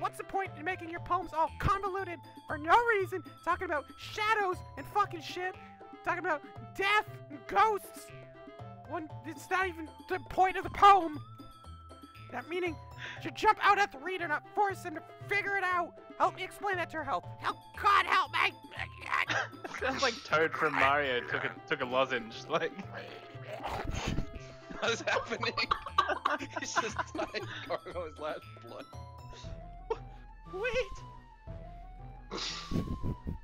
What's the point in making your poems all convoluted for no reason, talking about shadows and fucking shit, talking about death and ghosts, when it's not even the point of the poem? That meaning should jump out at the reader, not force him to figure it out. Help me explain that to her. Help God help me! Sounds like Toad from Mario took a lozenge. Like, What's happening? He's just dying, gargling his last blood. Wait!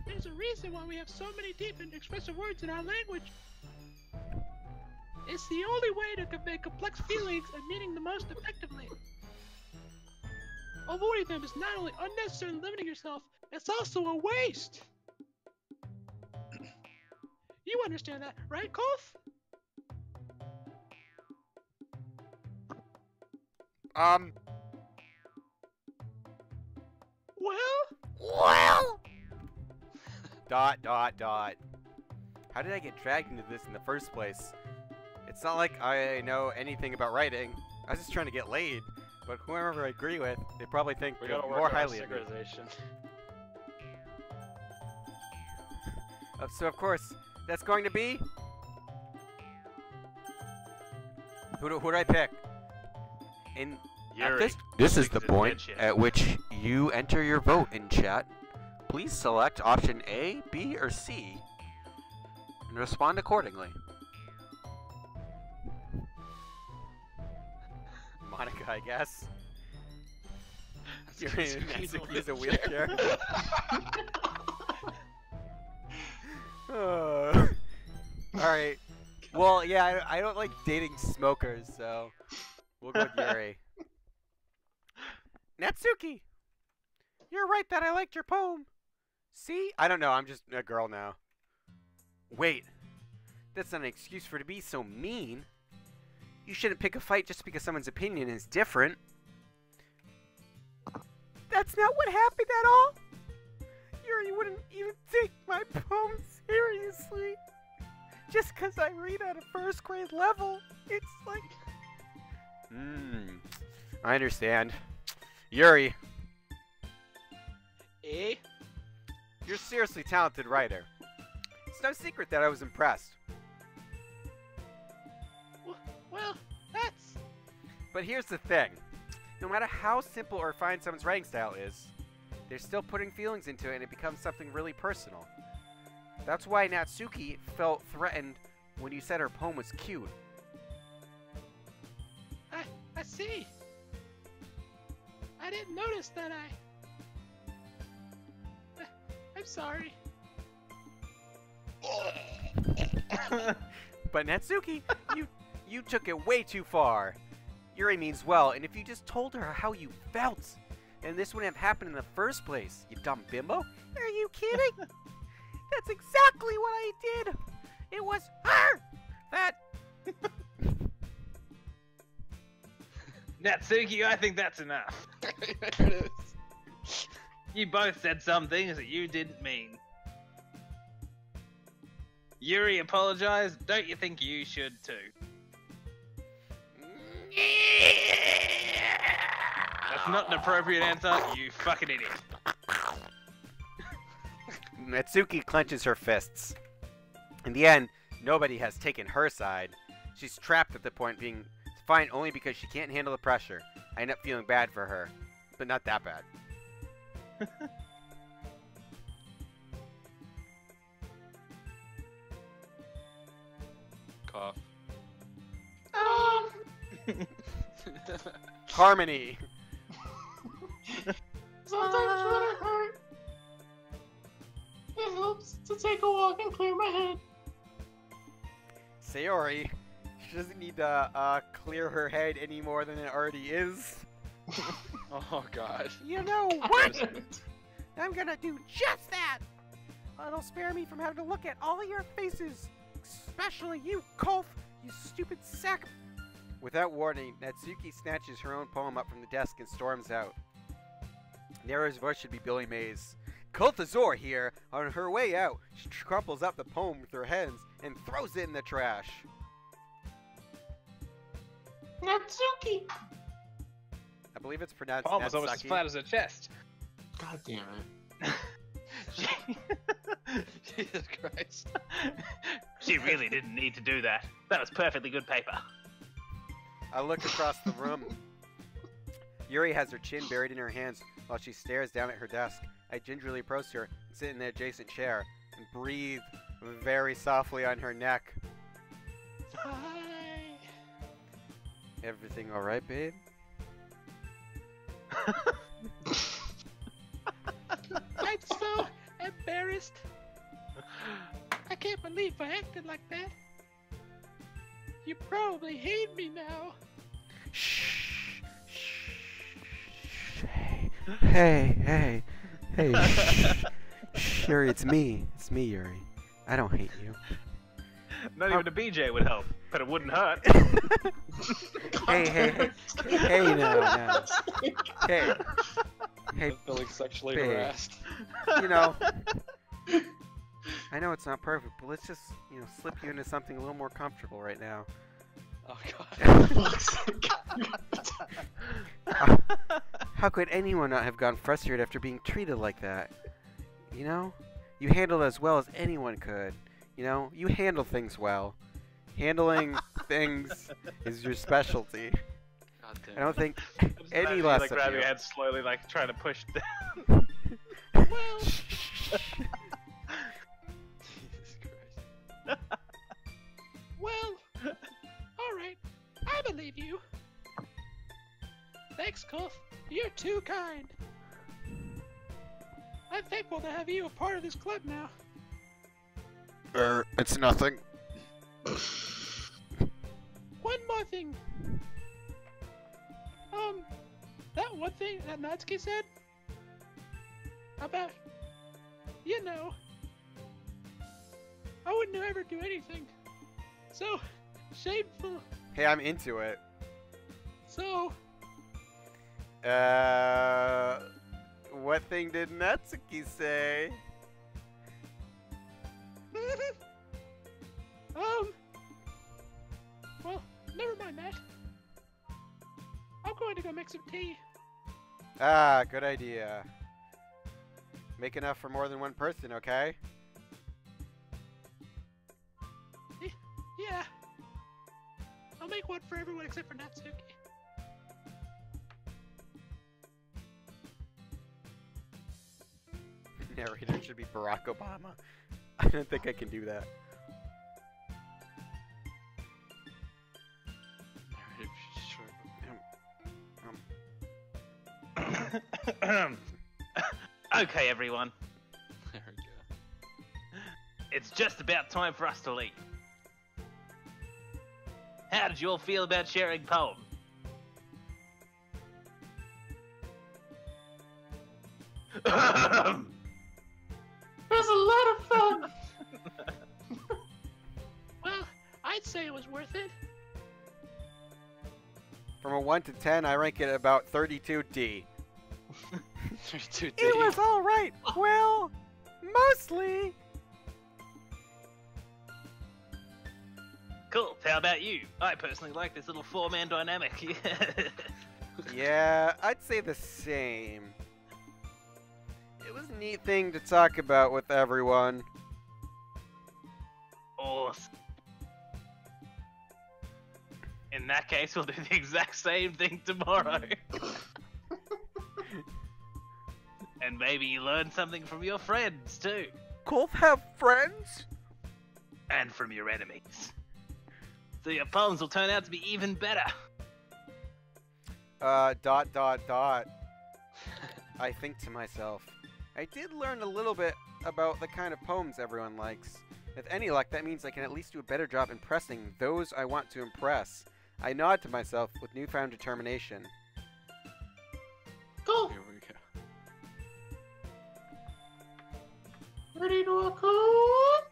There's a reason why we have so many deep and expressive words in our language. It's the only way to convey complex feelings and meaning the most effectively. Avoiding them is not only unnecessary and limiting yourself, it's also a waste. You understand that, right, Kof? Well? Dot. How did I get dragged into this in the first place? It's not like I know anything about writing. I was just trying to get laid. But whoever I agree with, they probably think we gotta work more on our highly of me. synchronization. So of course, that's going to be... Who do I pick? Yuri. This is the Because point it's at which you enter your vote in chat. Please select option A, B, or C, and respond accordingly. Monica, I guess. You're in Natsuki's a wheelchair. Alright. Well, yeah, I don't like dating smokers, so we'll go with Yuri. Natsuki! You're right that I liked your poem. See? I don't know, I'm just a girl now. Wait. That's not an excuse for her to be so mean. You shouldn't pick a fight just because someone's opinion is different. That's not what happened at all. Yuri wouldn't even take my poem seriously. Just because I read at a first grade level, it's like... I understand. Yuri. Eh? You're a seriously talented writer. It's no secret that I was impressed. Well, that's... But here's the thing. No matter how simple or refined someone's writing style is, they're still putting feelings into it and it becomes something really personal. That's why Natsuki felt threatened when you said her poem was cute. I see. I didn't notice that I'm sorry. But Natsuki, you took it way too far. Yuri means well, and if you just told her how you felt, then this wouldn't have happened in the first place, you dumb bimbo. Are you kidding? That's exactly what I did. It was her that... Natsuki, I think that's enough. There it is. You both said some things that you didn't mean. Yuri apologized. Don't you think you should too? That's not an appropriate answer, you fucking idiot. Natsuki clenches her fists. In the end, nobody has taken her side. She's trapped at the point being fine only because she can't handle the pressure. I end up feeling bad for her, but not that bad. Cough. Harmony. to take a walk and clear my head. Sayori, she doesn't need to clear her head any more than it already is. Oh god. You know what? I'm gonna do just that! It'll spare me from having to look at all of your faces. Especially you, Kolf, you stupid sack. Without warning, Natsuki snatches her own poem up from the desk and storms out. Nero's voice should be Billy Mays. Kulthazor here, on her way out, she crumples up the poem with her hands and throws it in the trash. Natsuki! I believe it's pronounced Poem was Natsuki. almost as flat as her chest. God damn it. Jesus Christ. She really didn't need to do that. That was perfectly good paper. I look across the room. Yuri has her chin buried in her hands while she stares down at her desk. I gingerly approach her and sit in the adjacent chair and breathe very softly on her neck. Hi. Everything alright, babe? I'm so embarrassed. I can't believe I acted like that. You probably hate me now. Shh. Hey. Shh. Yuri, it's me. It's me, Yuri. I don't hate you. Not even a BJ would help, but it wouldn't hurt. Hey, now. Hey. I'm feeling sexually babe. harassed. You know, I know it's not perfect, but let's just, slip you into something a little more comfortable right now. Oh god. How could anyone not have gone frustrated after being treated like that? You know? You handled it as well as anyone could. You know? You handle things well. Handling things is your specialty. God damn. I don't think Just any imagine less you, like, of grab you. your head slowly, like, trying to push down. Well, Jesus Christ. well, alright. I believe you. Thanks, Kuff. You're too kind. I'm thankful to have you a part of this club now. It's nothing. One more thing. That one thing that Natsuki said about, I wouldn't ever do anything. So shameful. Hey, I'm into it. So, What thing did Natsuki say? well, never mind that. I'm going to go make some tea. Ah, good idea. Make enough for more than one person, okay? Yeah. I'll make one for everyone except for Natsuki. Narrator should be Barack Obama. I don't think I can do that. Okay, everyone. There we go. It's just about time for us to leave. How did you all feel about sharing poem? It was a lot of fun. Well, I'd say it was worth it. From a 1 to 10, I rank it about 32D. 32D. It was alright. Well, mostly. Cool. How about you? I personally like this little four-man dynamic. Yeah, I'd say the same. It was a neat thing to talk about with everyone. Awesome. In that case, we'll do the exact same thing tomorrow. And maybe you learn something from your friends, too. Kolf have friends? And from your enemies. So your poems will turn out to be even better. ... I think to myself, I did learn a little bit about the kind of poems everyone likes. With any luck, that means I can at least do a better job impressing those I want to impress. I nod to myself with newfound determination. Go! Here we go. Ready to accord?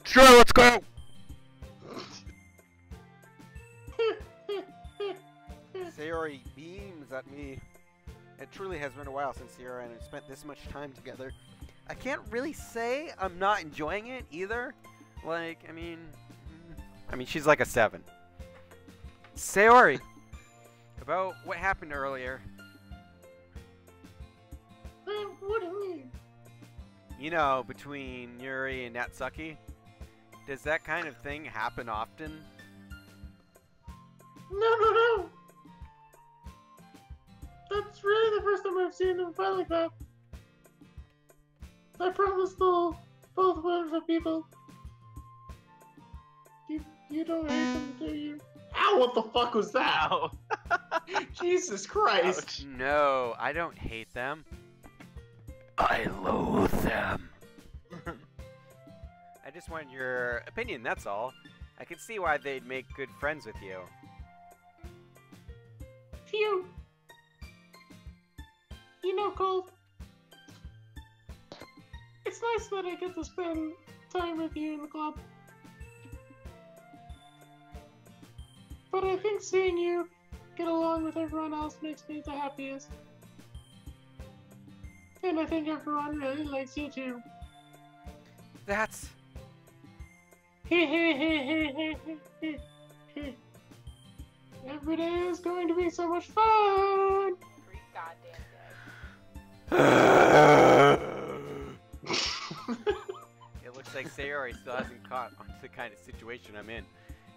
Sure, let's go! Sayori beams at me. It truly has been a while since Sayori and I spent this much time together. I can't really say I'm not enjoying it either. Like, I mean, she's like a 7. Sayori, about what happened earlier. What do you mean? You know, between Yuri and Natsuki. Does that kind of thing happen often? No. That's really the first time I've seen them fight like that. I promise they'll both wonderful people. You don't hate them, do you? Ow, what the fuck was that? Ow. Jesus Christ. No, I don't hate them. I loathe them. I just want your opinion, that's all. I can see why they'd make good friends with you. Phew. You know, Cole, it's nice that I get to spend time with you in the club. But I think seeing you get along with everyone else makes me the happiest. And I think everyone really likes you too. That's... Every day is going to be so much fun! It looks like Sayori still hasn't caught on to the kind of situation I'm in.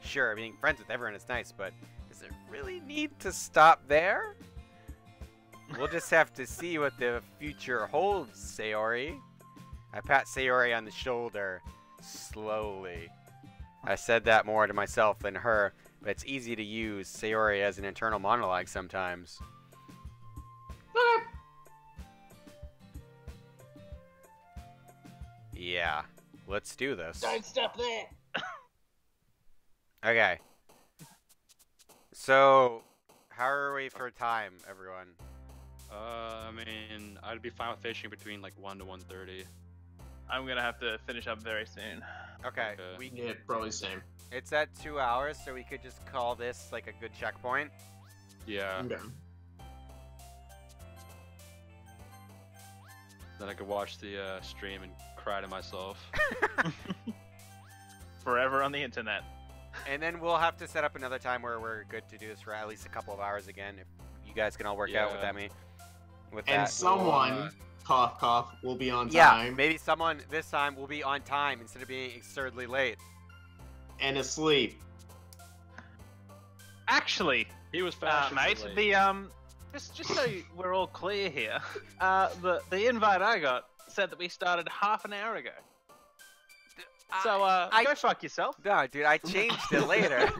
Sure, being friends with everyone is nice, but does it really need to stop there? We'll just have to see what the future holds, Sayori. I pat Sayori on the shoulder, slowly. I said that more to myself than her, but it's easy to use Sayori as an internal monologue sometimes. Yeah, let's do this. Don't stop there. Okay. So, how are we for time, everyone? I mean, I'd be fine with finishing between like 1 to 1:30. I'm gonna have to finish up very soon. Okay, Yeah, probably same. it's at 2 hours, so we could just call this like a good checkpoint. Yeah. Okay. Then I could watch the stream and cry to myself. Forever on the internet. And then we'll have to set up another time where we're good to do this for at least a couple of hours again, if you guys can all work out with Yeah. that. With And that. someone, cough cough, will be on Yeah, time maybe someone this time will be on time instead of being absurdly late. and asleep. Actually, He was fast, mate, just so we're all clear here, the invite I got said that we started half an hour ago. So go fuck yourself. No, dude, I changed it later.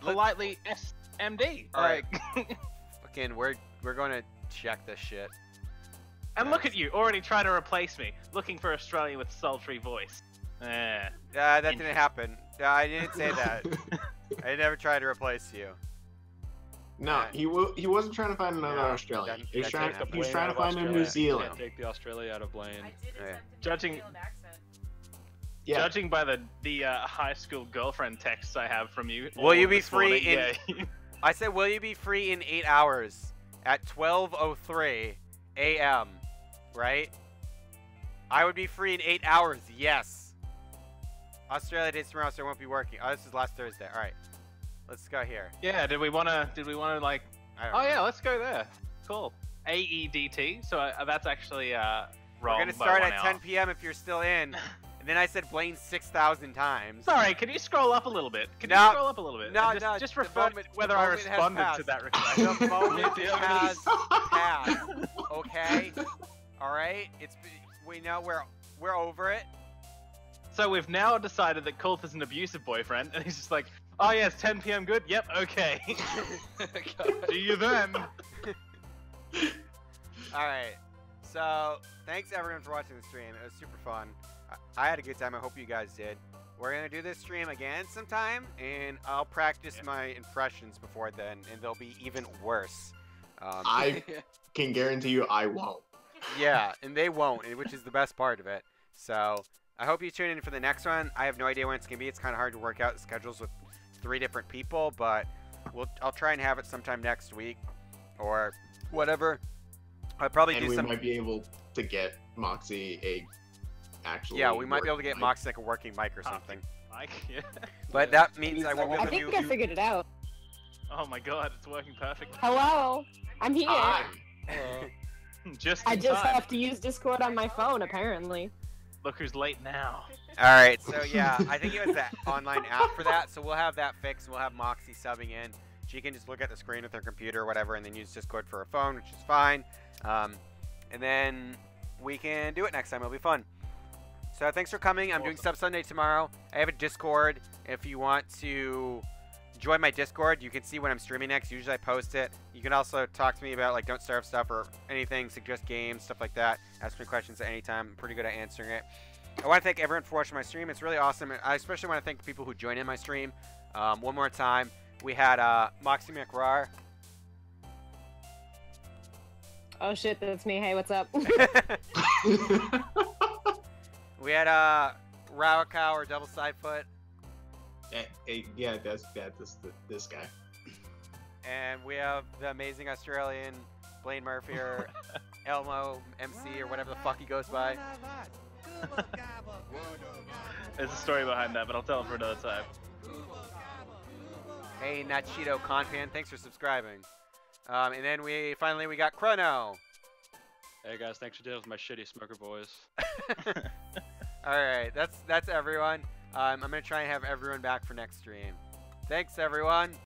Politely SMD. Alright. Fucking, we're gonna check this shit. And look at you, already trying to replace me, looking for Australian with sultry voice. That didn't happen. I didn't say that. I never tried to replace you. No, he wasn't trying to find another Australian. He was trying to find a New Zealand. Take the Australia out of Blaine. Judging by the high school girlfriend texts I have from you. Will you be this free morning, in... yeah. I said, will you be free in 8 hours at 12:03 a.m., right? I would be free in 8 hours, yes. Australia days tomorrow, so I won't be working. Oh, this is last Thursday. All right. Let's go here. Yeah, did we wanna like? I don't Oh know. yeah, let's go there. Cool. AEDT. So that's actually wrong. We're gonna by start 1 at hour. 10 p.m. if you're still in. And then I said Blaine 6,000 times. Sorry, can you scroll up a little bit? Can you No. scroll up a little bit? No, And no, just the reflect moment- whether the I moment has responded to passed. that request. The moment has passed. Okay. All right. We know we're over it. So we've now decided that Kulth is an abusive boyfriend, and he's just like, Oh yes, 10 p.m. good. Yep. Okay. See you then. Alright, so thanks everyone for watching the stream. It was super fun. I had a good time. I hope you guys did. We're going to do this stream again sometime, and I'll practice my impressions before then, and they'll be even worse. I can guarantee you I won't. Yeah, and they won't, which is the best part of it. So I hope you tune in for the next one. I have no idea when it's going to be. It's kind of hard to work out the schedules with 3 different people, but I'll try and have it sometime next week or whatever. I'll probably and do we some. might be able to get Moxie a actually. Yeah, we might be able to get mic. Moxie like a working mic or something. Mike, yeah. But that means I won't be I able to think do. I figured it out. Oh my god, it's working perfectly. Hello, I'm here. Just I in just time. have to use Discord on my phone, apparently. Look who's late now. Alright, so yeah, I think it was that online app for that, so we'll have that fixed. We'll have Moxie subbing in. She can just look at the screen with her computer or whatever, and then use Discord for her phone, which is fine. And then we can do it next time. It'll be fun. So thanks for coming. I'm doing Sub Sunday tomorrow. I have a Discord. If you want to join my Discord, you can see when I'm streaming next. Usually I post it. You can also talk to me about like Don't Starve stuff or anything, suggest games, stuff like that. Ask me questions at any time. I'm pretty good at answering it. I want to thank everyone for watching my stream. It's really awesome. I especially want to thank the people who join in my stream. One more time. We had Moxie McRar. Oh shit, that's me. Hey, what's up? We had Rawakow or Double Sidefoot. Yeah, that's this guy. And we have the amazing Australian Blaine Murphy or Elmo MC or whatever the fuck he goes by. There's a story behind that, but I'll tell it for another time. Hey, Nachito Conpan, thanks for subscribing. And then we got Chrono. Hey guys, thanks for dealing with my shitty smoker voice. Alright, that's everyone. I'm gonna try and have everyone back for next stream. Thanks everyone.